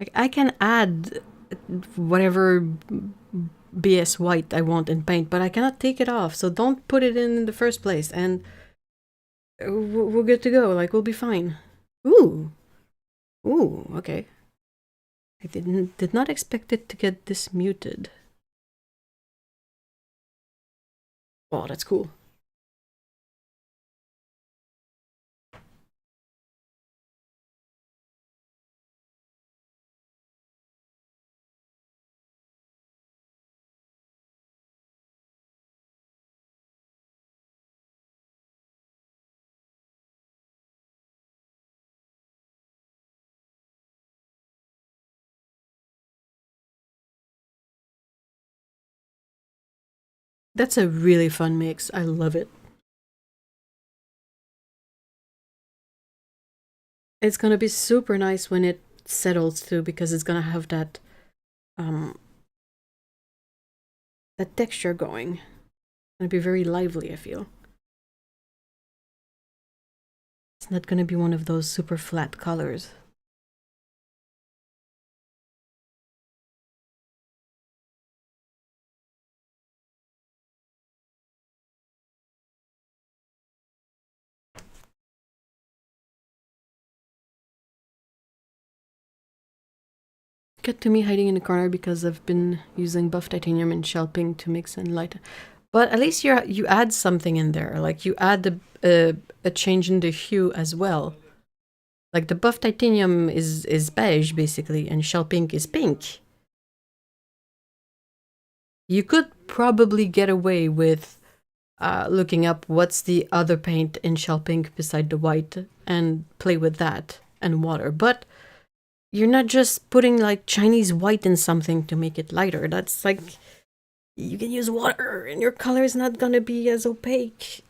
Like, I can add whatever BS white I want in paint, but I cannot take it off, so don't put it in the first place, and we're good to go. Like, we'll be fine. Ooh. Ooh, okay. I did not expect it to get this muted. Oh, that's cool. That's a really fun mix. I love it. It's gonna be super nice when it settles too, because it's gonna have that that texture going. It's gonna be very lively, I feel. It's not gonna be one of those super flat colors. Cut to me hiding in the corner because I've been using buff titanium and shell pink to mix and lighten. But at least you add something in there. Like, you add a change in the hue as well. Like, the buff titanium is beige basically, and shell pink is pink. You could probably get away with looking up what's the other paint in shell pink beside the white and play with that and water. But you're not just putting like Chinese white in something to make it lighter. That's like, you can use water and your color is not gonna be as opaque.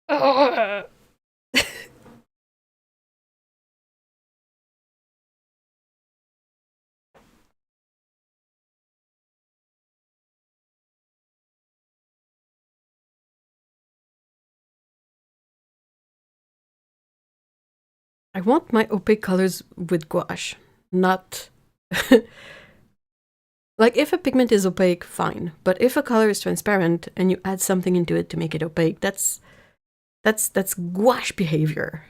Ugh. I want my opaque colors with gouache, not like if a pigment is opaque, fine. But if a color is transparent and you add something into it to make it opaque, that's gouache behavior.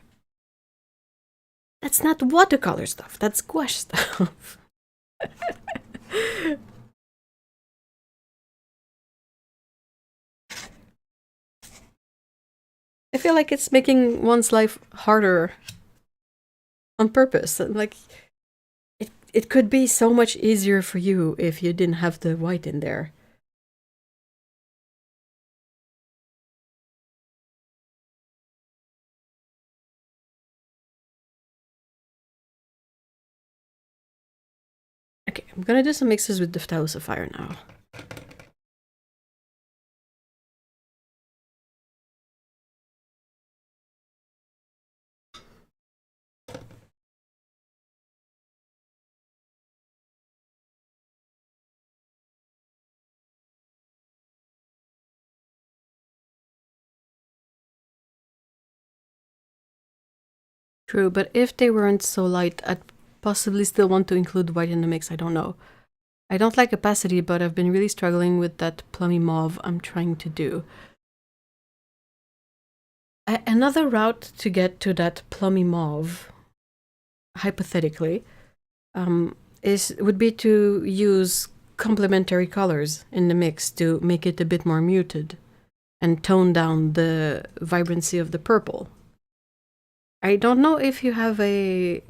That's not watercolor stuff. That's gouache stuff. I feel like it's making one's life harder on purpose. Like it could be so much easier for you if you didn't have the white in there. Okay, I'm gonna do some mixes with Diphthalosapphire now. True, but if they weren't so light, I'd possibly still want to include white in the mix. I don't know. I don't like opacity, but I've been really struggling with that plummy mauve I'm trying to do. Another route to get to that plummy mauve, hypothetically, would be to use complementary colors in the mix to make it a bit more muted and tone down the vibrancy of the purple. I don't know if you have a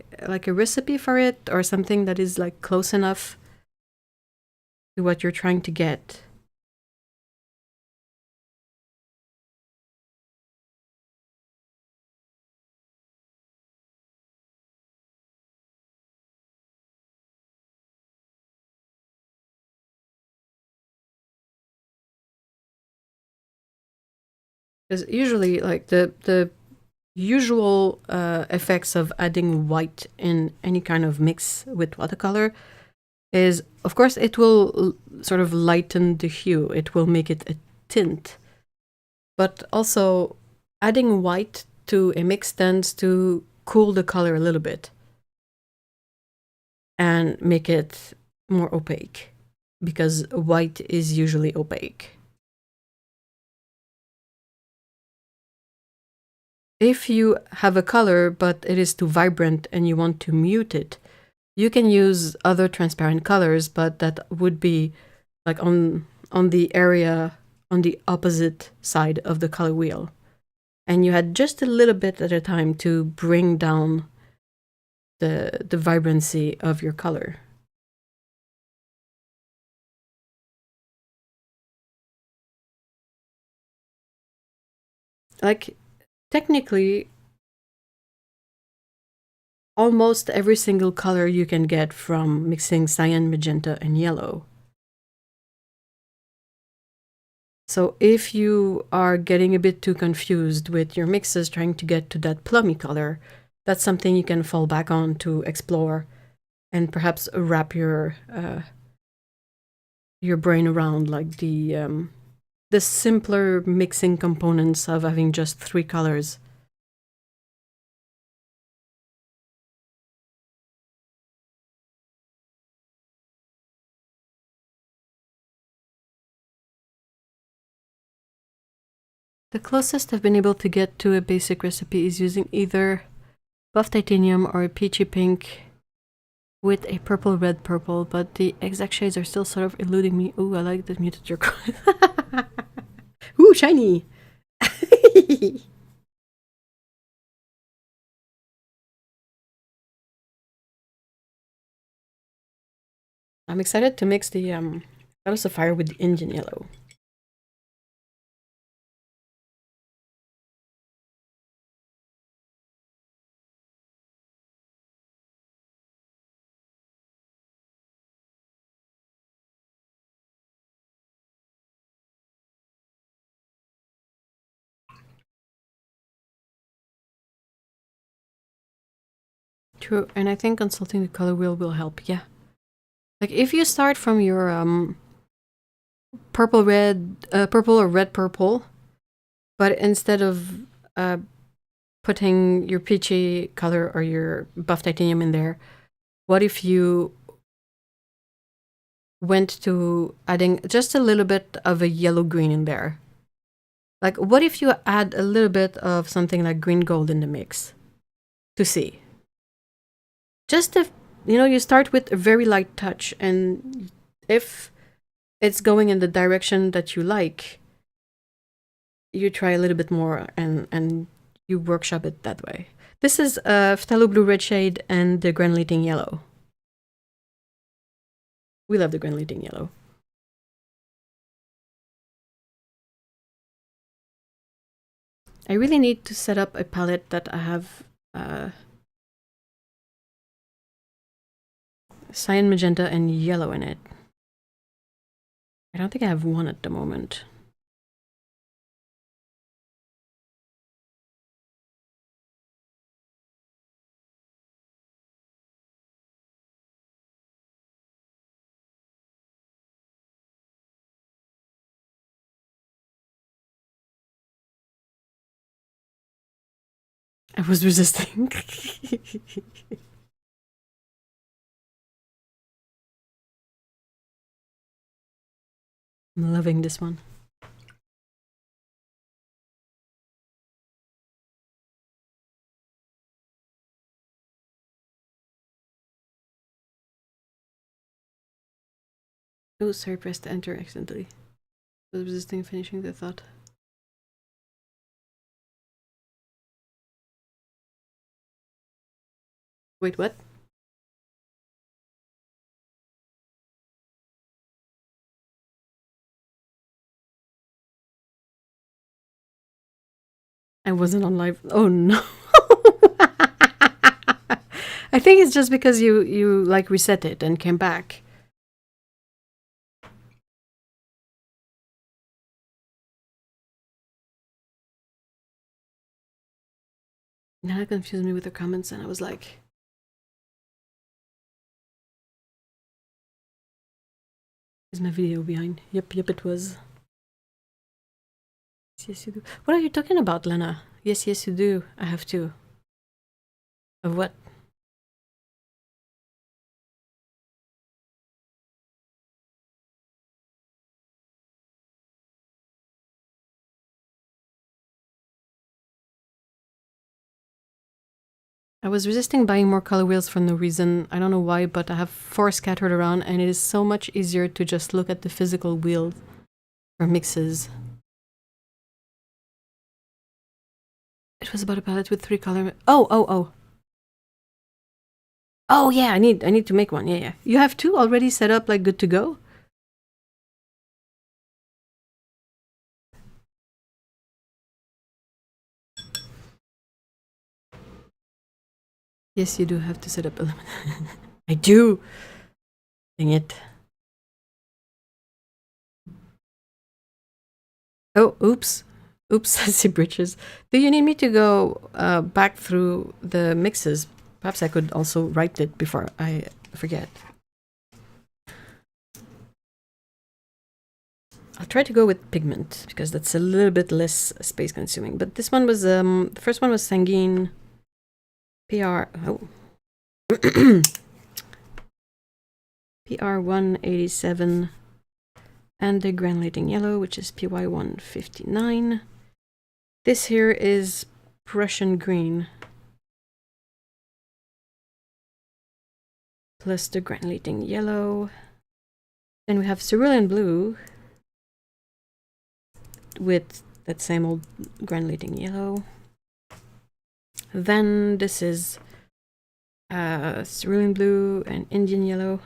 recipe for it or something that is like close enough to what you're trying to get. Because usually, like the usual effects of adding white in any kind of mix with watercolor is, of course, it will sort of lighten the hue. It will make it a tint. But also, adding white to a mix tends to cool the color a little bit and make it more opaque, because white is usually opaque. If you have a color but it is too vibrant and you want to mute it, you can use other transparent colors, but that would be like on the area on the opposite side of the color wheel. And you had just a little bit at a time to bring down the vibrancy of your color. Like, technically, almost every single color you can get from mixing cyan, magenta, and yellow. So if you are getting a bit too confused with your mixes trying to get to that plummy color, that's something you can fall back on to explore and perhaps wrap your brain around, like the simpler mixing components of having just 3 colors. The closest I've been able to get to a basic recipe is using either buff titanium or a peachy pink with a purple, red, purple, but the exact shades are still sort of eluding me. Ooh, I like the muted turquoise. Ooh, shiny! I'm excited to mix That was a fire with the Indian yellow. True, and I think consulting the color wheel will help, yeah. Like if you start from your purple or red purple, but instead of putting your peachy color or your buff titanium in there, what if you went to adding just a little bit of a yellow green in there? Like what if you add a little bit of something like green gold in the mix to see? Just if, you know, you start with a very light touch, and if it's going in the direction that you like, you try a little bit more and you workshop it that way. This is Phthalo Blue Red Shade and the Granulating Yellow. We love the Granulating Yellow. I really need to set up a palette that I have cyan, magenta, and yellow in it. I don't think I have one at the moment. I was resisting. I'm loving this one. Oh, sorry, pressed enter accidentally. I was resisting finishing the thought. Wait, what? I wasn't on live. Oh no. I think it's just because you like reset it and came back. Now it confused me with the comments, and I was like, is my video behind? Yep, it was. Yes, you do. What are you talking about, Lena? Yes, you do. I have to. Of what? I was resisting buying more color wheels for no reason. I don't know why, but I have 4 scattered around, and it is so much easier to just look at the physical wheel or mixes. It was about a palette with 3 color. Oh. Oh yeah, I need to make one. Yeah. You have 2 already set up, like good to go? Yes, you do have to set up a I do. Dang it. Oh, oops. Oops, I see bridges. Do you need me to go back through the mixes? Perhaps I could also write it before I forget. I'll try to go with pigment, because that's a little bit less space consuming. But this one was, the first one was Sanguine PR, PR187, and the Granulating Yellow, which is PY159. This here is Prussian Green, plus the Granulating Yellow. Then we have Cerulean Blue, with that same old Granulating Yellow. Then this is Cerulean Blue and Indian Yellow.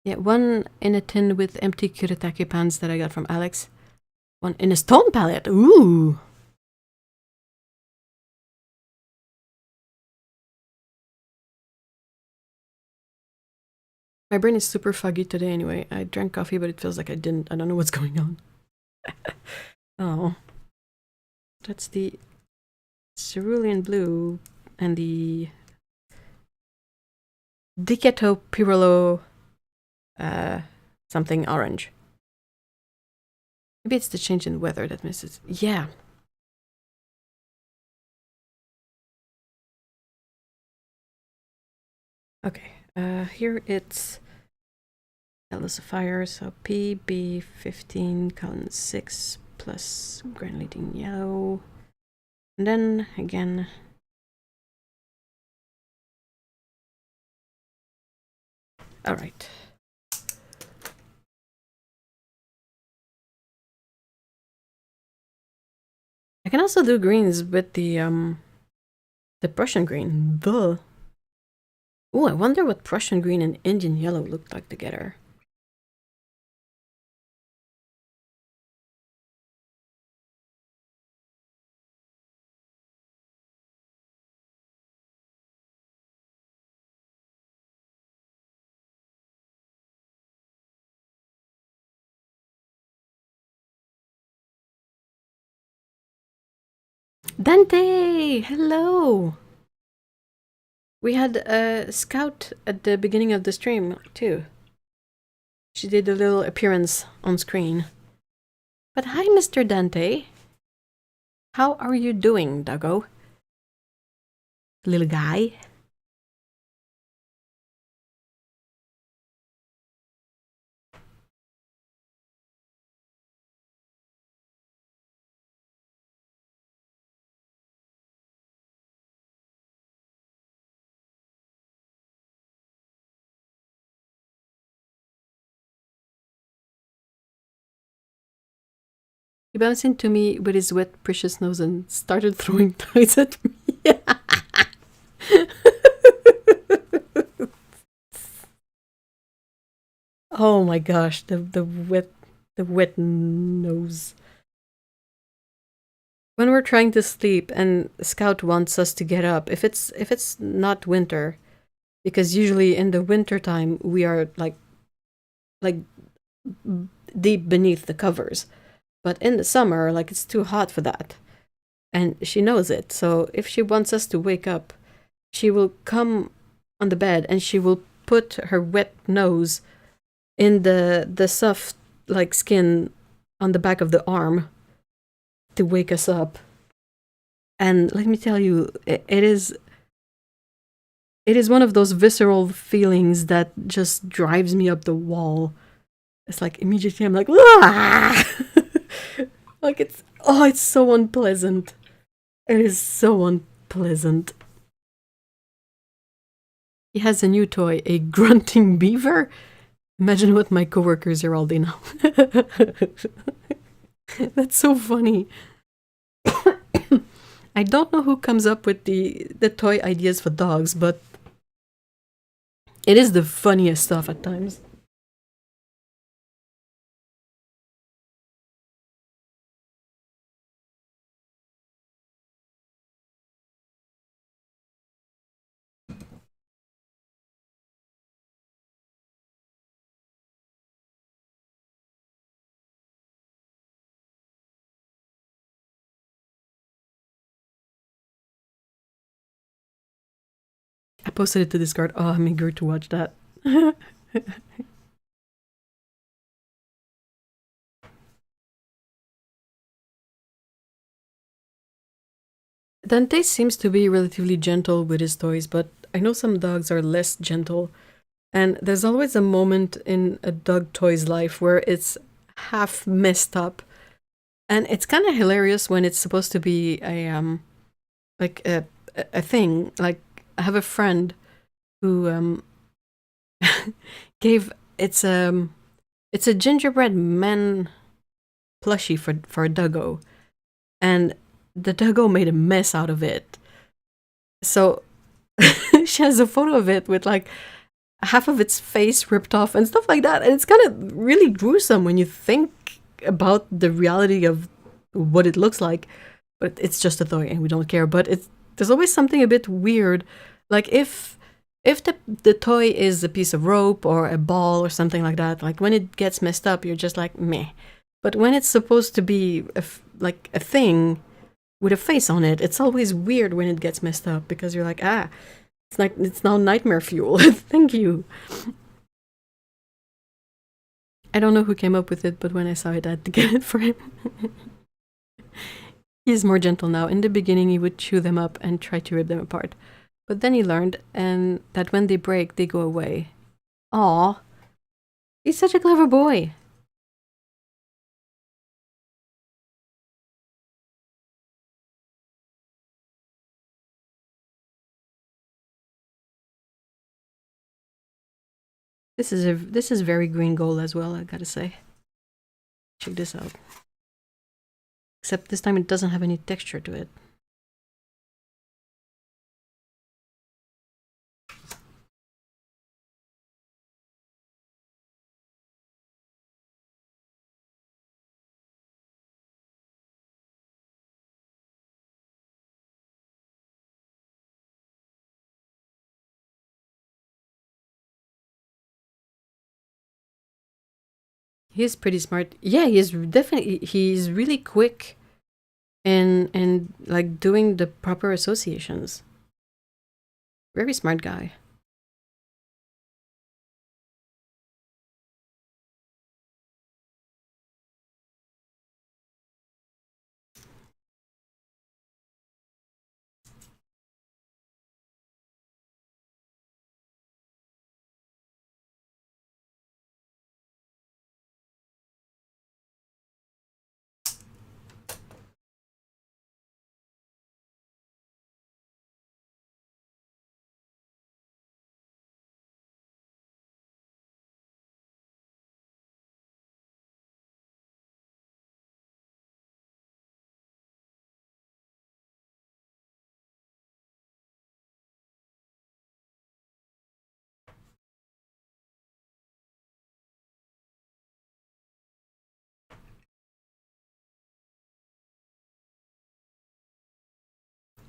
Yeah, one in a tin with empty kuretake pans that I got from Alex. One in a stone palette. Ooh! My brain is super foggy today anyway. I drank coffee, but it feels like I didn't. I don't know what's going on. Oh. That's the cerulean blue and the Diceto Pirolo something orange. Maybe it's the change in weather that misses. Yeah. Okay. Here it's Yellow Sapphire, so PB15 colon 6 plus granulating yellow. And then again. Alright. I can also do greens with the Prussian green. Duh. Ooh, I wonder what Prussian green and Indian yellow looked like together. Dante! Hello! We had a scout at the beginning of the stream, too. She did a little appearance on screen. But hi, Mr. Dante. How are you doing, doggo? Little guy. He bounced into me with his wet, precious nose and started throwing toys at me. Oh my gosh, the wet nose. When we're trying to sleep and Scout wants us to get up, if it's not winter, because usually in the winter time we are like deep beneath the covers. But in the summer, like it's too hot for that. And she knows it. So if she wants us to wake up, she will come on the bed and she will put her wet nose in the soft like skin on the back of the arm to wake us up. And let me tell you, it is one of those visceral feelings that just drives me up the wall. It's like immediately I'm like, ah! Like it's so unpleasant. It is so unpleasant. He has a new toy, a grunting beaver. Imagine what my coworkers are all doing now. That's so funny. I don't know who comes up with the toy ideas for dogs, but it is the funniest stuff at times. I posted it to Discord. Oh, I'm eager to watch that. Dante seems to be relatively gentle with his toys, but I know some dogs are less gentle. And there's always a moment in a dog toy's life where it's half messed up. And it's kind of hilarious when it's supposed to be a thing. Like I have a friend who gave it's a gingerbread man plushie for a doggo, and the doggo made a mess out of it. So she has a photo of it with like half of its face ripped off and stuff like that. And it's kind of really gruesome when you think about the reality of what it looks like. But it's just a toy and we don't care. But there's always something a bit weird. Like if the toy is a piece of rope or a ball or something like that, like when it gets messed up, you're just like, meh. But when it's supposed to be like a thing with a face on it, it's always weird when it gets messed up because you're like, it's now nightmare fuel. Thank you. I don't know who came up with it, but when I saw it, I had to get it for him. He's more gentle now. In the beginning, he would chew them up and try to rip them apart. But then he learned that when they break, they go away. Aw. He's such a clever boy. This is very green gold as well, I gotta say. Check this out. Except this time it doesn't have any texture to it. He's pretty smart. Yeah, he's really quick and like doing the proper associations. Very smart guy.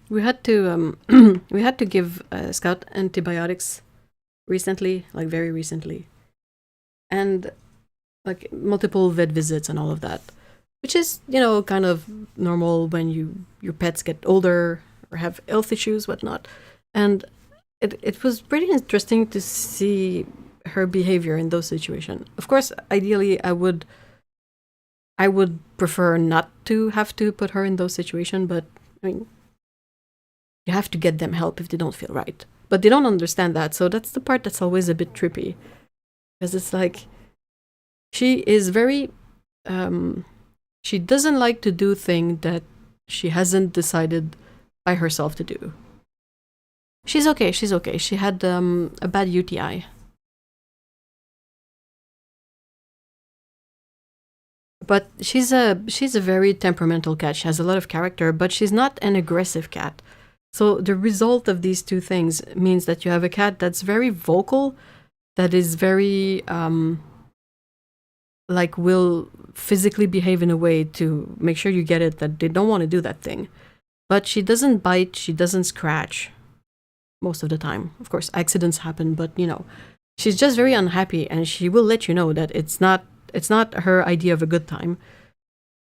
We had to we had to give Scout antibiotics recently, like very recently, and like multiple vet visits and all of that, which is kind of normal when your pets get older or have health issues, whatnot. And it was pretty interesting to see her behavior in those situations. Of course, ideally, I would prefer not to have to put her in those situations, but I mean, you have to get them help if they don't feel right. But they don't understand that, so that's the part that's always a bit trippy. Because it's like, she is very, she doesn't like to do things that she hasn't decided by herself to do. She's okay. She had a bad UTI. But she's a very temperamental cat. She has a lot of character, but she's not an aggressive cat. So the result of these two things means that you have a cat that's very vocal, that is very like will physically behave in a way to make sure you get it that they don't want to do that thing. But she doesn't bite, she doesn't scratch most of the time. Of course, accidents happen, but she's just very unhappy and she will let you know that it's not her idea of a good time.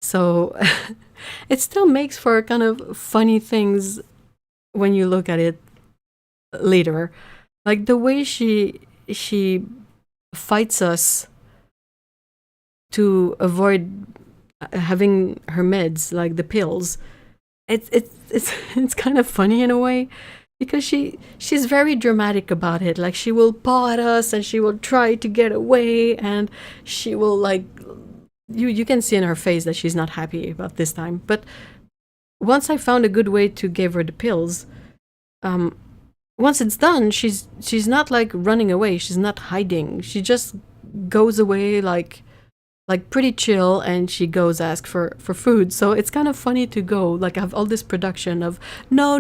So it still makes for kind of funny things when you look at it later. Like the way she fights us to avoid having her meds, like the pills. It's kind of funny in a way, because she's very dramatic about it. Like she will paw at us and she will try to get away, and she will like you can see in her face that she's not happy about this time. But once I found a good way to give her the pills, once it's done, she's not like running away, she's not hiding, she just goes away like pretty chill, and she goes ask for food. So it's kind of funny to go like have all this production of no,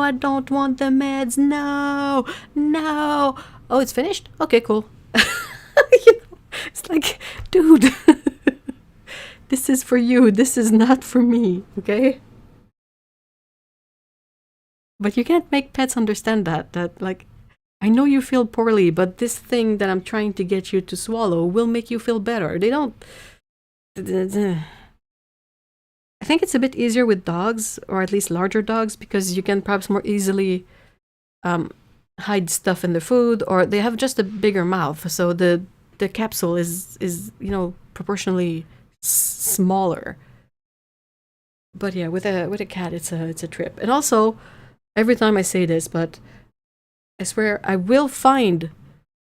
I don't want the meds, no, oh, it's finished? Okay, cool. You know, it's like, dude, this is for you. This is not for me, okay? But you can't make pets understand that, like, I know you feel poorly, but this thing that I'm trying to get you to swallow will make you feel better. They don't. I think it's a bit easier with dogs, or at least larger dogs, because you can perhaps more easily hide stuff in the food, or they have just a bigger mouth, so the capsule is proportionally smaller. But yeah, with a cat, it's a trip. And also, every time I say this, but I swear I will find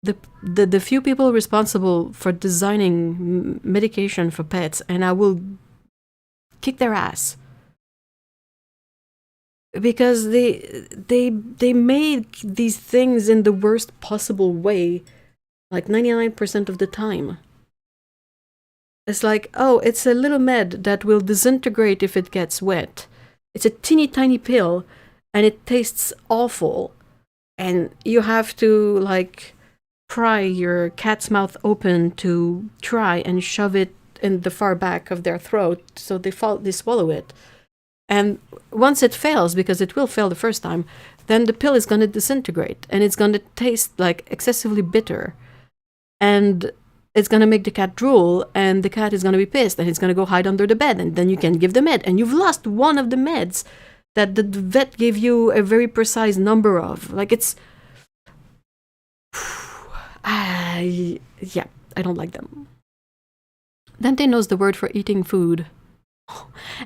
the few people responsible for designing medication for pets, and I will kick their ass, because they made these things in the worst possible way, like 99% of the time. It's like, oh, it's a little med that will disintegrate if it gets wet. It's a teeny tiny pill, and it tastes awful. And you have to, like, pry your cat's mouth open to try and shove it in the far back of their throat so they swallow it. And once it fails, because it will fail the first time, then the pill is going to disintegrate, and it's going to taste, like, excessively bitter. And it's going to make the cat drool, and the cat is going to be pissed, and it's going to go hide under the bed, and then you can give the med, and you've lost one of the meds that the vet gave you a very precise number of. Like, it's... yeah, I don't like them. Dante knows the word for eating food.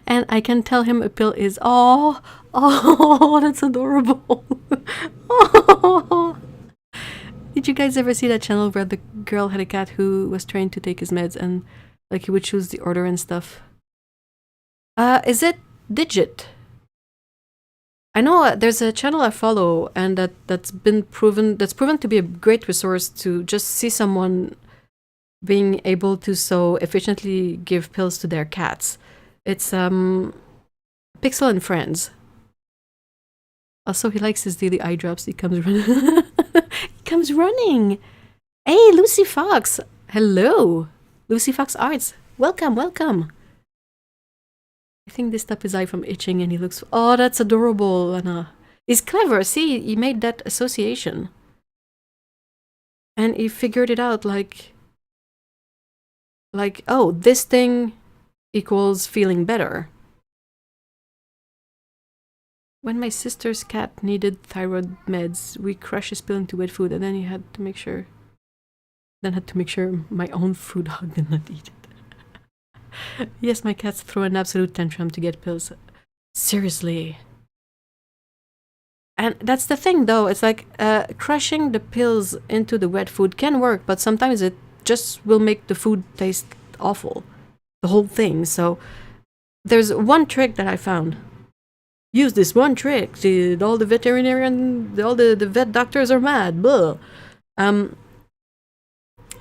And I can tell him a pill is... Oh, that's adorable. Oh. Did you guys ever see that channel where the girl had a cat who was trained to take his meds, and, like, he would choose the order and stuff? Is it Digit? I know there's a channel I follow, and that's proven to be a great resource to just see someone being able to so efficiently give pills to their cats. It's Pixel and Friends. Also, he likes his daily eye drops. He comes running. He comes running. Hey, Lucy Fox. Hello, Lucy Fox Arts. Welcome, welcome. I think they stopped his eye from itching, and he looks... Oh, that's adorable, Anna. He's clever. See, he made that association. And he figured it out, like, oh, this thing equals feeling better. When my sister's cat needed thyroid meds, we crushed his pill into wet food, and then he had to make sure... my own food dog did not eat it. Yes, my cats throw an absolute tantrum to get pills. Seriously. And that's the thing, though. It's like crushing the pills into the wet food can work, but sometimes it just will make the food taste awful. The whole thing. So there's one trick that I found. Use this one trick. All the veterinarian, all the vet doctors are mad. Blah. I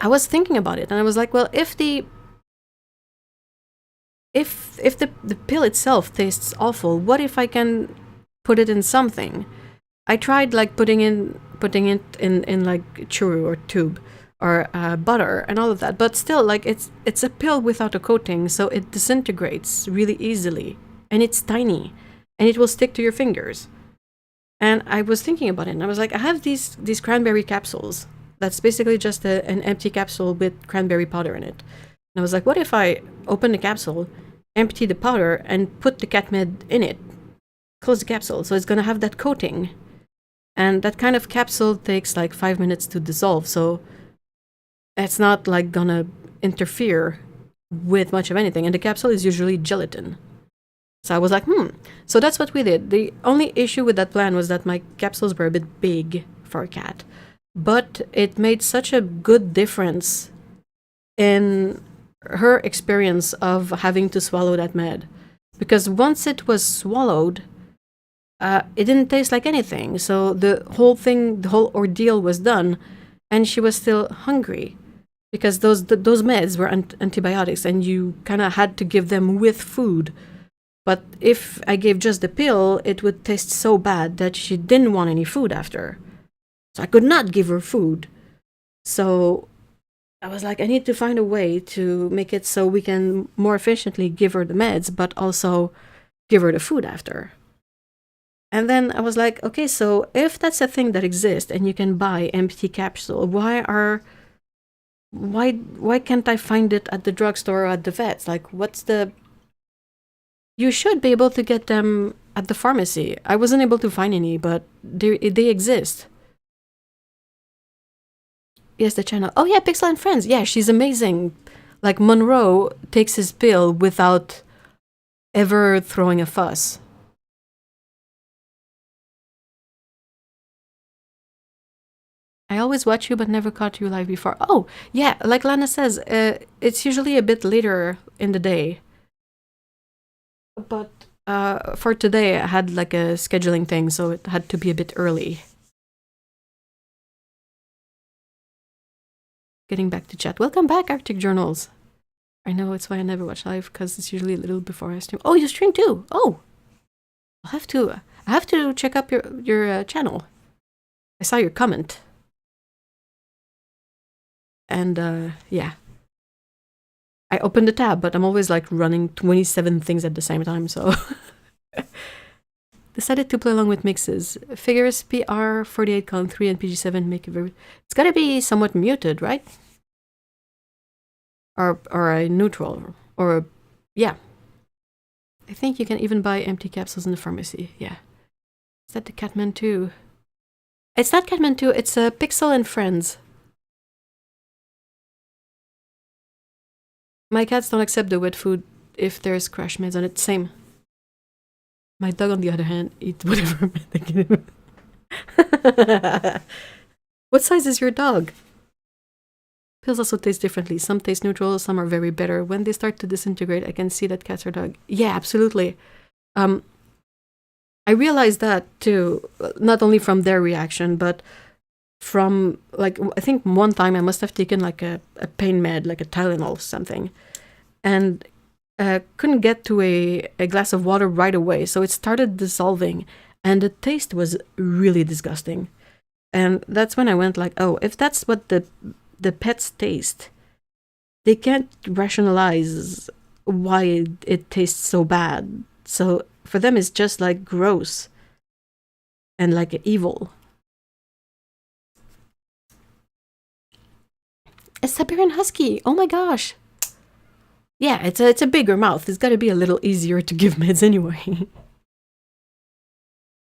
was thinking about it, and I was like, well, if the pill itself tastes awful, what if I can put it in something? I tried, like, putting it in like churro or tube or butter and all of that, but still, like, it's a pill without a coating, so it disintegrates really easily, and it's tiny, and it will stick to your fingers. And I was thinking about it, and I was like, I have these cranberry capsules. That's basically just an empty capsule with cranberry powder in it. And I was like, what if I open the capsule, empty the powder, and put the cat med in it? Close the capsule, so it's going to have that coating. And that kind of capsule takes like 5 minutes to dissolve, so it's not like gonna interfere with much of anything. And the capsule is usually gelatin. So I was like, So that's what we did. The only issue with that plan was that my capsules were a bit big for a cat. But it made such a good difference in her experience of having to swallow that med. Because once it was swallowed, it didn't taste like anything. So the whole ordeal was done, and she was still hungry. Because those meds were antibiotics, and you kind of had to give them with food. But if I gave just the pill, it would taste so bad that she didn't want any food after. So I could not give her food. So I was like, I need to find a way to make it so we can more efficiently give her the meds, but also give her the food after. And then I was like, okay, so if that's a thing that exists and you can buy empty capsule, why can't I find it at the drugstore or at the vets? Like, what's the... You should be able to get them at the pharmacy. I wasn't able to find any, but they exist. Yes, the channel. Oh yeah, Pixel and Friends. Yeah, she's amazing. Like, Monroe takes his pill without ever throwing a fuss. I always watch you but never caught you live before. Oh, yeah, like Lana says, it's usually a bit later in the day. But for today, I had like a scheduling thing, so it had to be a bit early. Getting back to chat. Welcome back, Arctic Journals. I know it's why I never watch live, because it's usually a little before I stream. Oh, you stream too? Oh! I have to check up your channel. I saw your comment. And yeah. I opened the tab, but I'm always like running 27 things at the same time, so... Decided to play along with mixes. Figures PR 48 column 3 and PG7 make it very... It's gotta be somewhat muted, right? Or a neutral. Or yeah. I think you can even buy empty capsules in the pharmacy. Yeah. Is that the Catman 2? It's not Catman 2, it's Pixel and Friends. My cats don't accept the wet food if there's crash meds on it. Same. My dog, on the other hand, eats whatever they give him. What size is your dog? Pills also taste differently. Some taste neutral, some are very bitter. When they start to disintegrate, I can see that cats are dog. Yeah, absolutely. I realized that too, not only from their reaction, but from, like, I think one time I must have taken like a pain med, like a Tylenol or something, and couldn't get to a glass of water right away, so it started dissolving, and the taste was really disgusting. And that's when I went like, oh, if that's what the pets taste, they can't rationalize why it tastes so bad. So for them, it's just like gross and like evil. A Siberian Husky. Oh my gosh. Yeah, it's a bigger mouth. It's got to be a little easier to give meds anyway.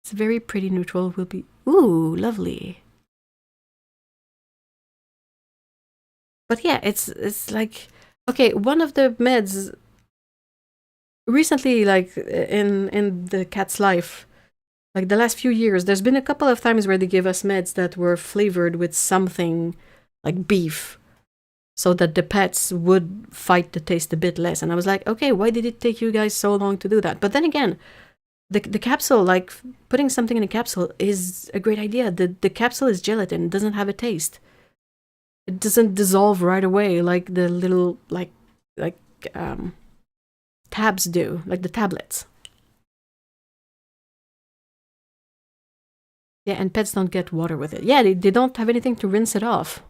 It's very pretty neutral. Will be... Ooh, lovely. But yeah, it's like... Okay, one of the meds... Recently, like, in the cat's life, like the last few years, there's been a couple of times where they gave us meds that were flavored with something like beef, so that the pets would fight the taste a bit less. And I was like, okay, why did it take you guys so long to do that? But then again, the capsule, like putting something in a capsule is a great idea. The capsule is gelatin, it doesn't have a taste. It doesn't dissolve right away like the little tabs do, like the tablets. Yeah, and pets don't get water with it. Yeah, they don't have anything to rinse it off.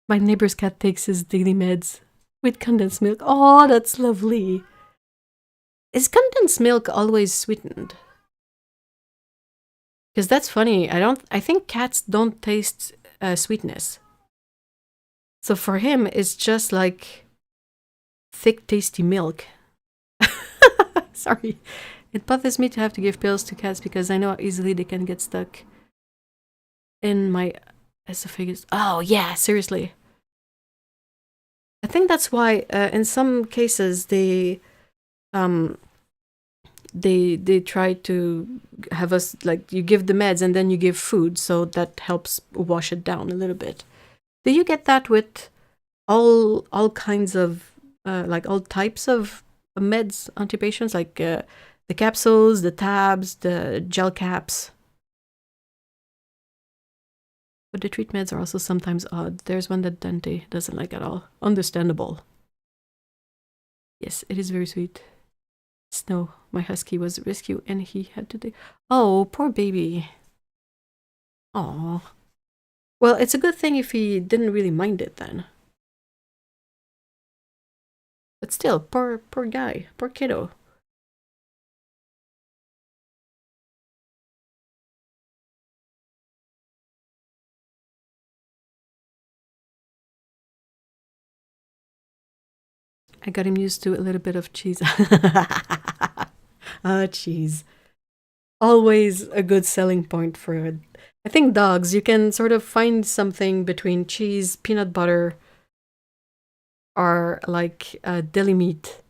My neighbor's cat takes his daily meds with condensed milk. Oh, that's lovely. Is condensed milk always sweetened? Because that's funny. I think cats don't taste sweetness. So for him, it's just like thick, tasty milk. Sorry. It bothers me to have to give pills to cats because I know how easily they can get stuck in my esophagus. Oh, yeah, seriously. I think that's why in some cases they try to have us, like, you give the meds and then you give food, so that helps wash it down a little bit. Do you get that with all kinds of like all types of meds onto patients, like the capsules, the tabs, the gel caps? But the treat meds are also sometimes odd. There's one that Dante doesn't like at all. Understandable. Yes, it is very sweet. Snow, my husky, was rescued and he had to take... Oh, poor baby. Aw. Well, it's a good thing if he didn't really mind it then. But still, poor guy, poor kiddo. I got him used to a little bit of cheese. Cheese. Always a good selling point for, I think, dogs. You can sort of find something between cheese, peanut butter, or like deli meat.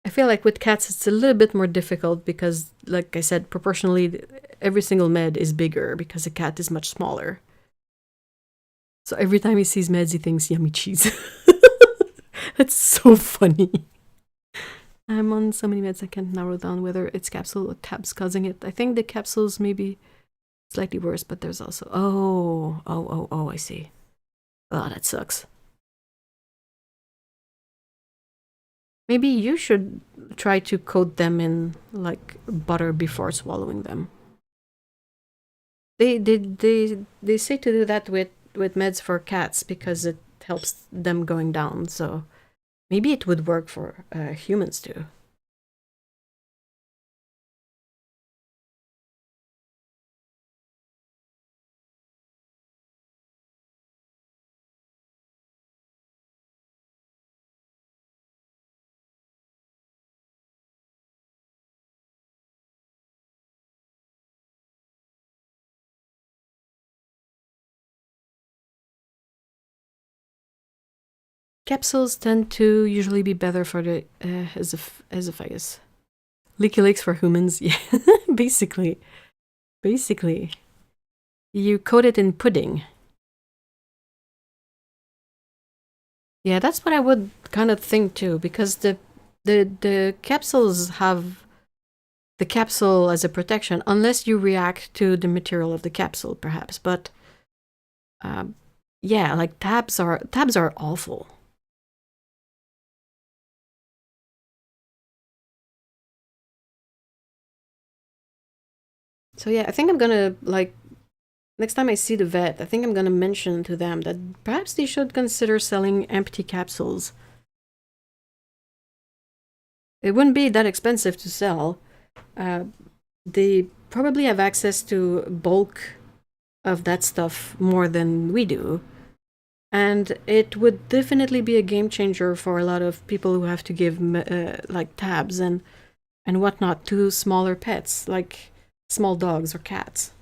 I feel like with cats it's a little bit more difficult because, like I said, proportionally every single med is bigger because a cat is much smaller. So every time he sees meds, he thinks yummy cheese. That's so funny. I'm on so many meds I can't narrow down whether it's capsule or tabs causing it. I think the capsules may be slightly worse, but there's also... Oh, I see. Oh, that sucks. Maybe you should try to coat them in, like, butter before swallowing them. They say to do that with meds for cats because it helps them going down, so maybe it would work for humans too. Capsules tend to usually be better for the esophagus. Leaky leaks for humans, yeah, basically. You coat it in pudding. Yeah, that's what I would kind of think too, because the capsules have the capsule as a protection, unless you react to the material of the capsule, perhaps. But yeah, like tabs are awful. So yeah, I think I'm gonna, like, next time I see the vet, I think I'm gonna mention to them that perhaps they should consider selling empty capsules. It wouldn't be that expensive to sell. They probably have access to bulk of that stuff more than we do. And it would definitely be a game changer for a lot of people who have to give like tabs and whatnot to smaller pets, like small dogs or cats.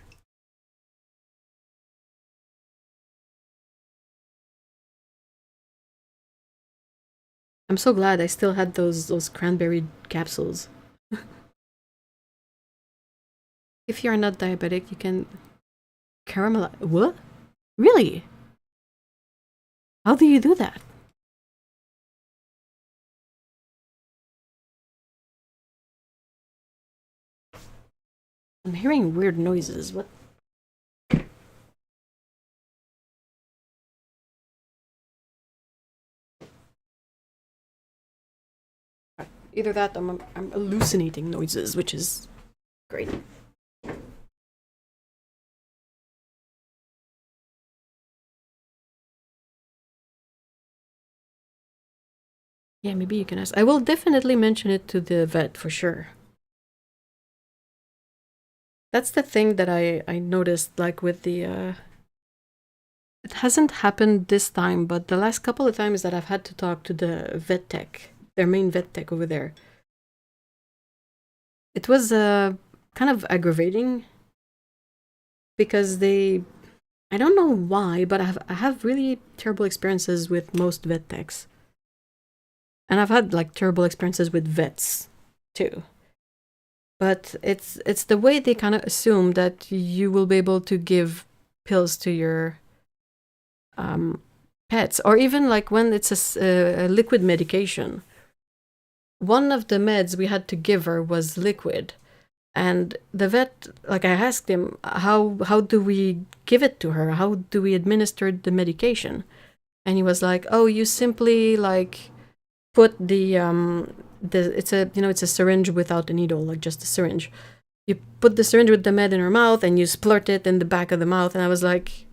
I'm so glad I still had those cranberry capsules. If you're not diabetic, you can caramelize. What? Really? How do you do that? I'm hearing weird noises. What? Either that or I'm hallucinating noises, which is great. Yeah, maybe you can ask. I will definitely mention it to the vet for sure. That's the thing that I noticed, like with the it hasn't happened this time, but the last couple of times that I've had to talk to the vet tech, their main vet tech over there, it was kind of aggravating because I don't know why, but I have really terrible experiences with most vet techs. And I've had like terrible experiences with vets too. But it's the way they kind of assume that you will be able to give pills to your pets, or even like when it's a liquid medication. One of the meds we had to give her was liquid, and the vet, like, I asked him, how do we give it to her? How do we administer the medication? And he was like, oh, you simply like put it's a syringe without a needle, like just a syringe. You put the syringe with the med in her mouth and you splurt it in the back of the mouth, and I was like,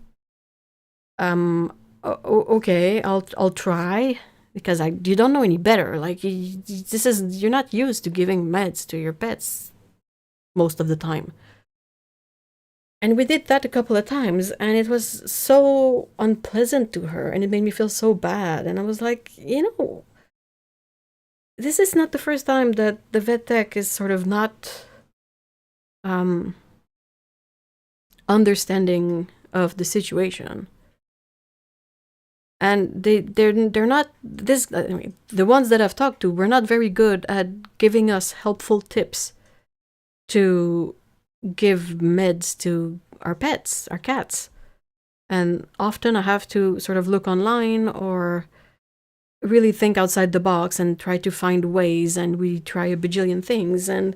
okay, I'll try, because you don't know any better. Like, you're not used to giving meds to your pets most of the time. And we did that a couple of times, and it was so unpleasant to her, and it made me feel so bad. And I was like, this is not the first time that the vet tech is sort of not understanding of the situation. And they're not this. I mean, the ones that I've talked to were not very good at giving us helpful tips to give meds to our pets, our cats. And often I have to sort of look online or really think outside the box and try to find ways, and we try a bajillion things, and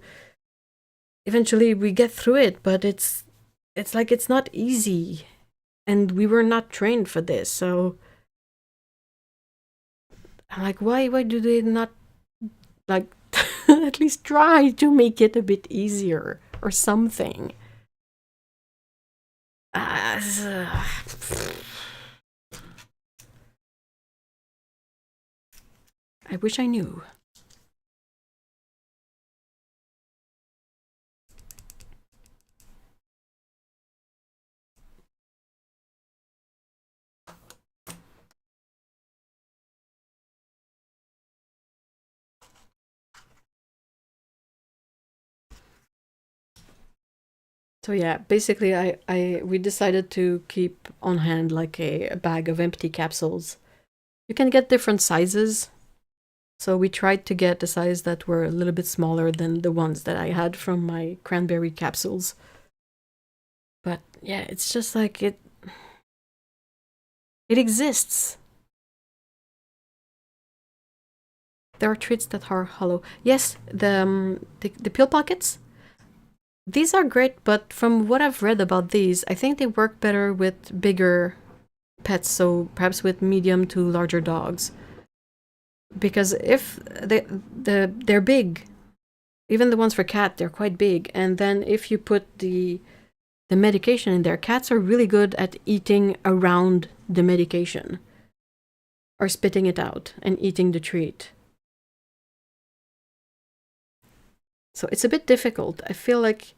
eventually we get through it, but it's like it's not easy, and we were not trained for this. So I'm like, why do they not, like, at least try to make it a bit easier or something? I wish I knew. So yeah, basically we decided to keep on hand like a bag of empty capsules. You can get different sizes. So we tried to get the size that were a little bit smaller than the ones that I had from my cranberry capsules. But yeah, it's just like it exists. There are treats that are hollow. Yes, the pill pockets. These are great, but from what I've read about these, I think they work better with bigger pets, so perhaps with medium to larger dogs. Because if they're big, even the ones for cat, they're quite big, and then if you put the medication in there, cats are really good at eating around the medication or spitting it out and eating the treat. So it's a bit difficult. I feel like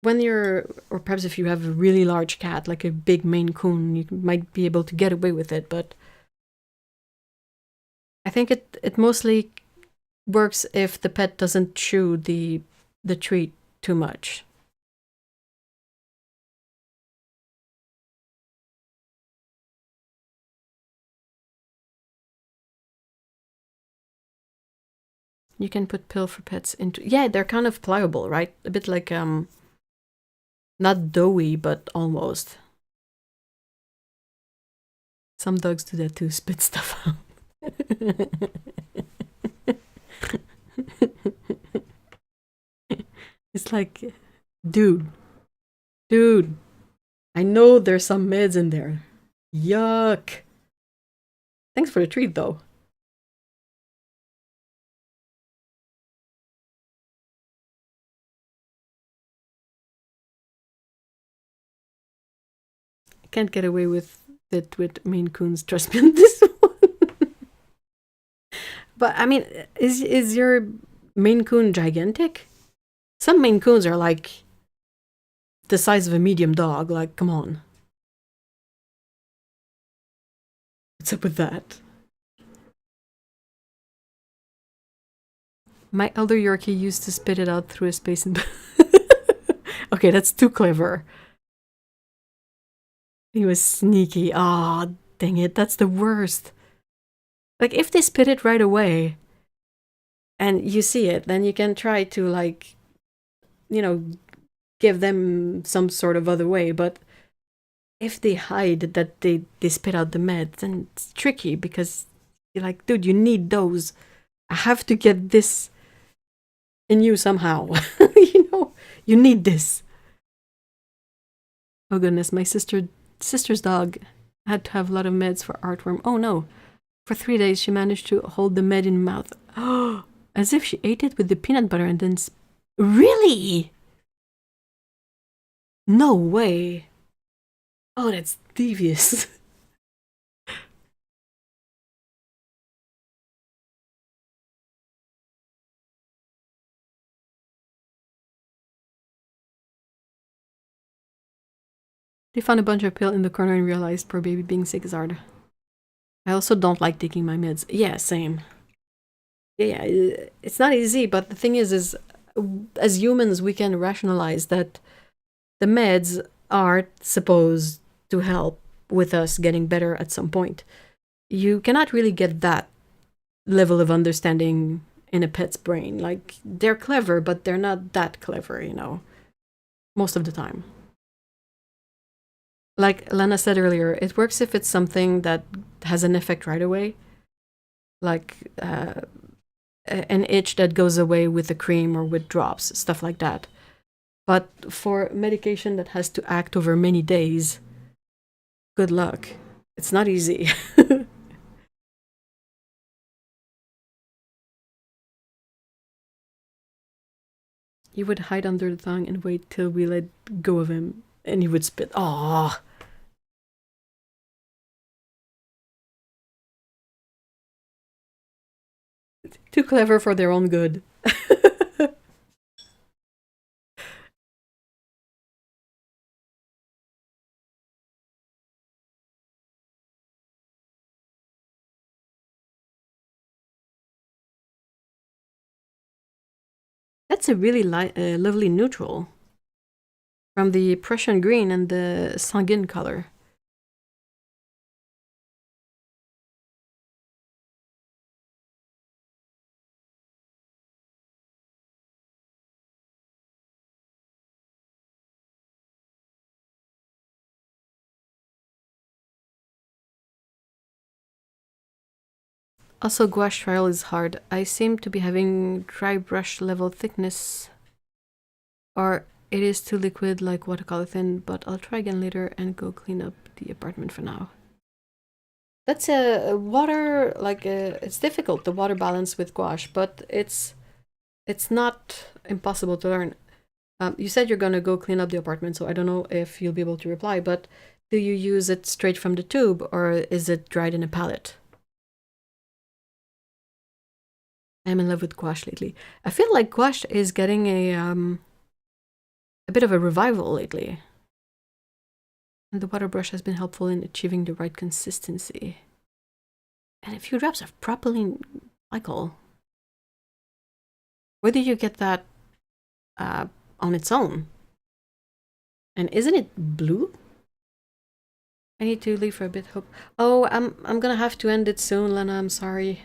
when or perhaps if you have a really large cat, like a big Maine Coon, you might be able to get away with it, but I think it mostly works if the pet doesn't chew the treat too much. You can put pill for pets into... Yeah, they're kind of pliable, right? A bit like, not doughy, but almost. Some dogs do that too, spit stuff out. It's like, dude, I know there's some meds in there. Yuck. Thanks for the treat, though. I can't get away with it with Maine Coons, trust me on this one. But, I mean, is your Maine Coon gigantic? Some Maine Coons are like the size of a medium dog. Like, come on. What's up with that? My elder Yorkie used to spit it out through a space in... Okay, that's too clever. He was sneaky. Ah, oh, dang it, that's the worst. Like, if they spit it right away and you see it, then you can try to, like, give them some sort of other way. But if they hide that they spit out the meds, then it's tricky, because you're like, dude, you need those. I have to get this in you somehow. You need this. Oh goodness, my sister's dog had to have a lot of meds for artworm. Oh no. For 3 days, she managed to hold the med in mouth. Oh, as if she ate it with the peanut butter and then... Really? No way. Oh, that's devious. They found a bunch of pill in the corner and realized poor baby being sick is hard. I also don't like taking my meds. Yeah, same. Yeah, it's not easy, but the thing is as humans, we can rationalize that the meds are supposed to help with us getting better at some point. You cannot really get that level of understanding in a pet's brain. Like, they're clever, but they're not that clever, you know, most of the time. Like Lena said earlier, it works if it's something that has an effect right away. Like an itch that goes away with a cream or with drops, stuff like that. But for medication that has to act over many days, good luck. It's not easy. He would hide under the tongue and wait till we let go of him, and he would spit. Aww. Too clever for their own good. That's a really lovely neutral from the Prussian green and the sanguine color. Also, gouache trial is hard. I seem to be having dry brush level thickness, or it is too liquid like watercolor thin, but I'll try again later and go clean up the apartment for now. That's a water, like it's difficult, the water balance with gouache, but it's not impossible to learn. You said you're gonna go clean up the apartment, so I don't know if you'll be able to reply, but do you use it straight from the tube, or is it dried in a palette? I'm in love with gouache lately. I feel like gouache is getting a bit of a revival lately. And the water brush has been helpful in achieving the right consistency. And a few drops of propylene glycol. Where did you get that on its own? And isn't it blue? I need to leave for a bit. Hope. Oh, I'm gonna have to end it soon, Lena. I'm sorry.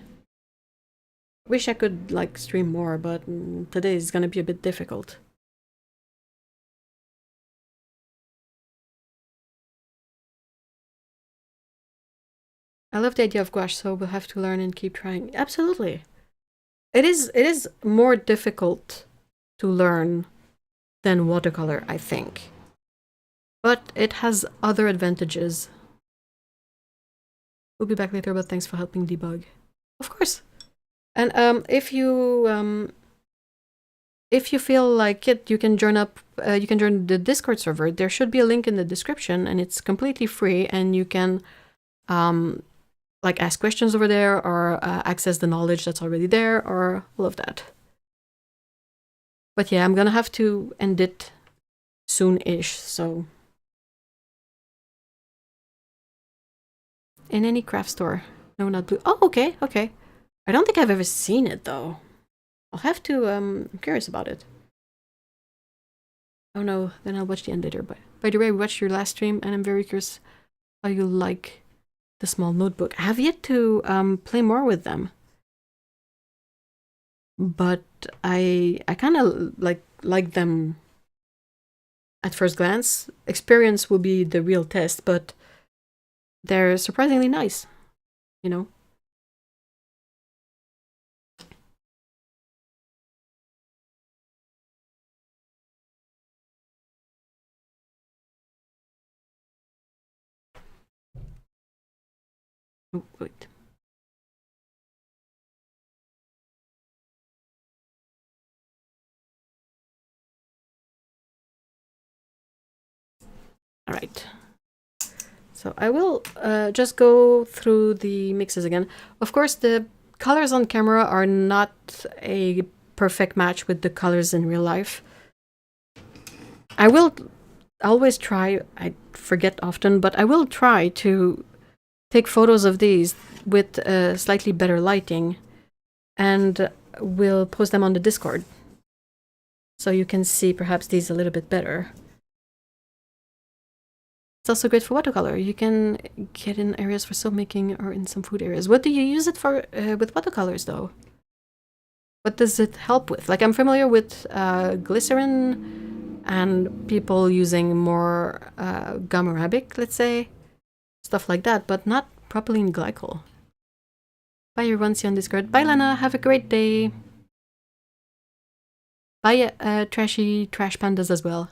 Wish I could like stream more, but today is gonna be a bit difficult. I love the idea of gouache, so we'll have to learn and keep trying. Absolutely. It is more difficult to learn than watercolor, I think. But it has other advantages. We'll be back later, but thanks for helping debug. Of course. And if you feel like it, you can join up. You can join the Discord server. There should be a link in the description, and it's completely free. And you can like ask questions over there, or access the knowledge that's already there, or all of that. But yeah, I'm gonna have to end it soon-ish. So in any craft store, no, not blue. Oh, okay, okay. I don't think I've ever seen it though. I'll have to. I'm curious about it. Oh no, then I'll watch the end later. But by the way, I watched your last stream, and I'm very curious how you like the small notebook. I have yet to play more with them, but I kind of like them at first glance. Experience will be the real test, but they're surprisingly nice, you know. Oh, wait. right. So I will just go through the mixes again. Of course, the colors on camera are not a perfect match with the colors in real life. I will always try, I forget often, but I will try to take photos of these with slightly better lighting, and we'll post them on the Discord. So you can see perhaps these a little bit better. It's also great for watercolor. You can get in areas for soap making or in some food areas. What do you use it for with watercolors, though? What does it help with? Like, I'm familiar with glycerin and people using more gum arabic, let's say. Stuff like that, but not propylene glycol. Bye everyone, see you on Discord. Bye Lena, have a great day. Bye Trashy Trash Pandas as well.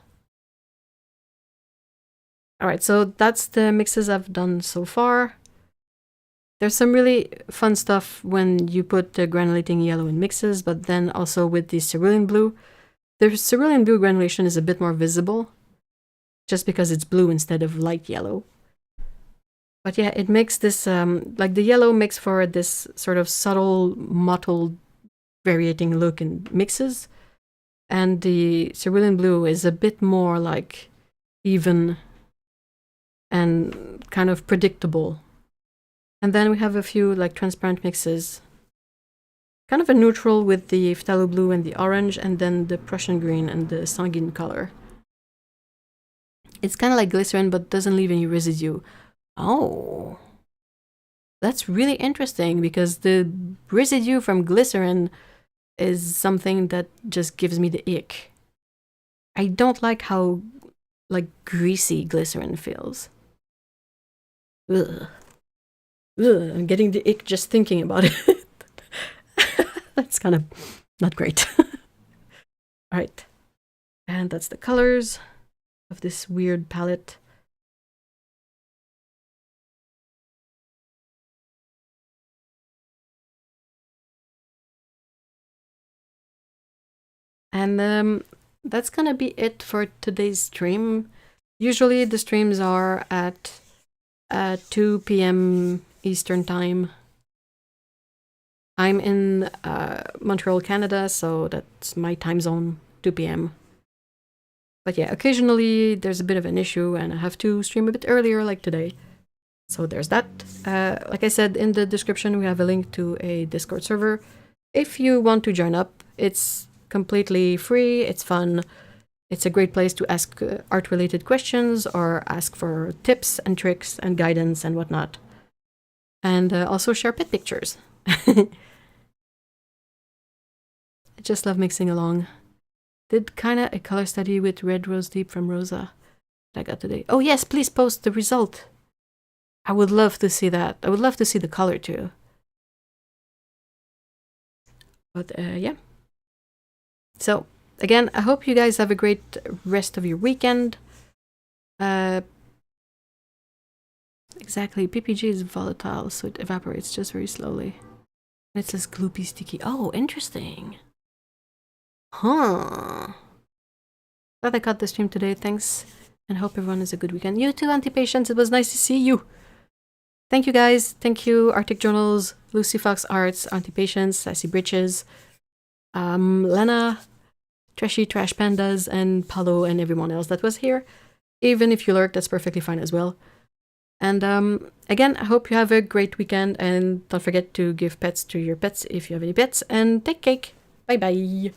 Alright, so that's the mixes I've done so far. There's some really fun stuff when you put the granulating yellow in mixes, but then also with the cerulean blue. The cerulean blue granulation is a bit more visible, just because it's blue instead of light yellow. But yeah, it makes this, like the yellow makes for this sort of subtle, mottled, variating look in mixes. And the cerulean blue is a bit more like even and kind of predictable. And then we have a few like transparent mixes. Kind of a neutral with the phthalo blue and the orange, and then the Prussian green and the sanguine color. It's kind of like glycerin, but doesn't leave any residue. Oh, that's really interesting, because the residue from glycerin is something that just gives me the ick. I don't like how like greasy glycerin feels. Ugh. Ugh, I'm getting the ick just thinking about it. That's kind of not great. Alright. And that's the colors of this weird palette. And that's gonna be it for today's stream. Usually the streams are at 2 p.m. Eastern time. I'm in Montreal, Canada, so that's my time zone, 2 p.m. But yeah, occasionally there's a bit of an issue and I have to stream a bit earlier, like today. So there's that. Like I said, in the description we have a link to a Discord server. If you want to join up, it's completely free, it's fun. It's a great place to ask art-related questions or ask for tips and tricks and guidance and whatnot. And also share pet pictures. I just love mixing along. Did kinda a color study with Red Rose Deep from Rosa that I got today. Oh yes, please post the result. I would love to see that. I would love to see the color too. But yeah. So, again, I hope you guys have a great rest of your weekend. Exactly, PPG is volatile, so it evaporates just very slowly. And it says gloopy sticky. Oh, interesting. Huh. Glad I got the stream today, thanks. And hope everyone has a good weekend. You too, Anti-Patients, it was nice to see you. Thank you guys, thank you, Arctic Journals, Lucy Fox Arts, Anti-Patients, Sassy Britches, Lena, Trashy Trash Pandas, and Paolo, and everyone else that was here. Even if you lurked, that's perfectly fine as well. And again, I hope you have a great weekend, and don't forget to give pets to your pets if you have any pets, and take cake. Bye bye.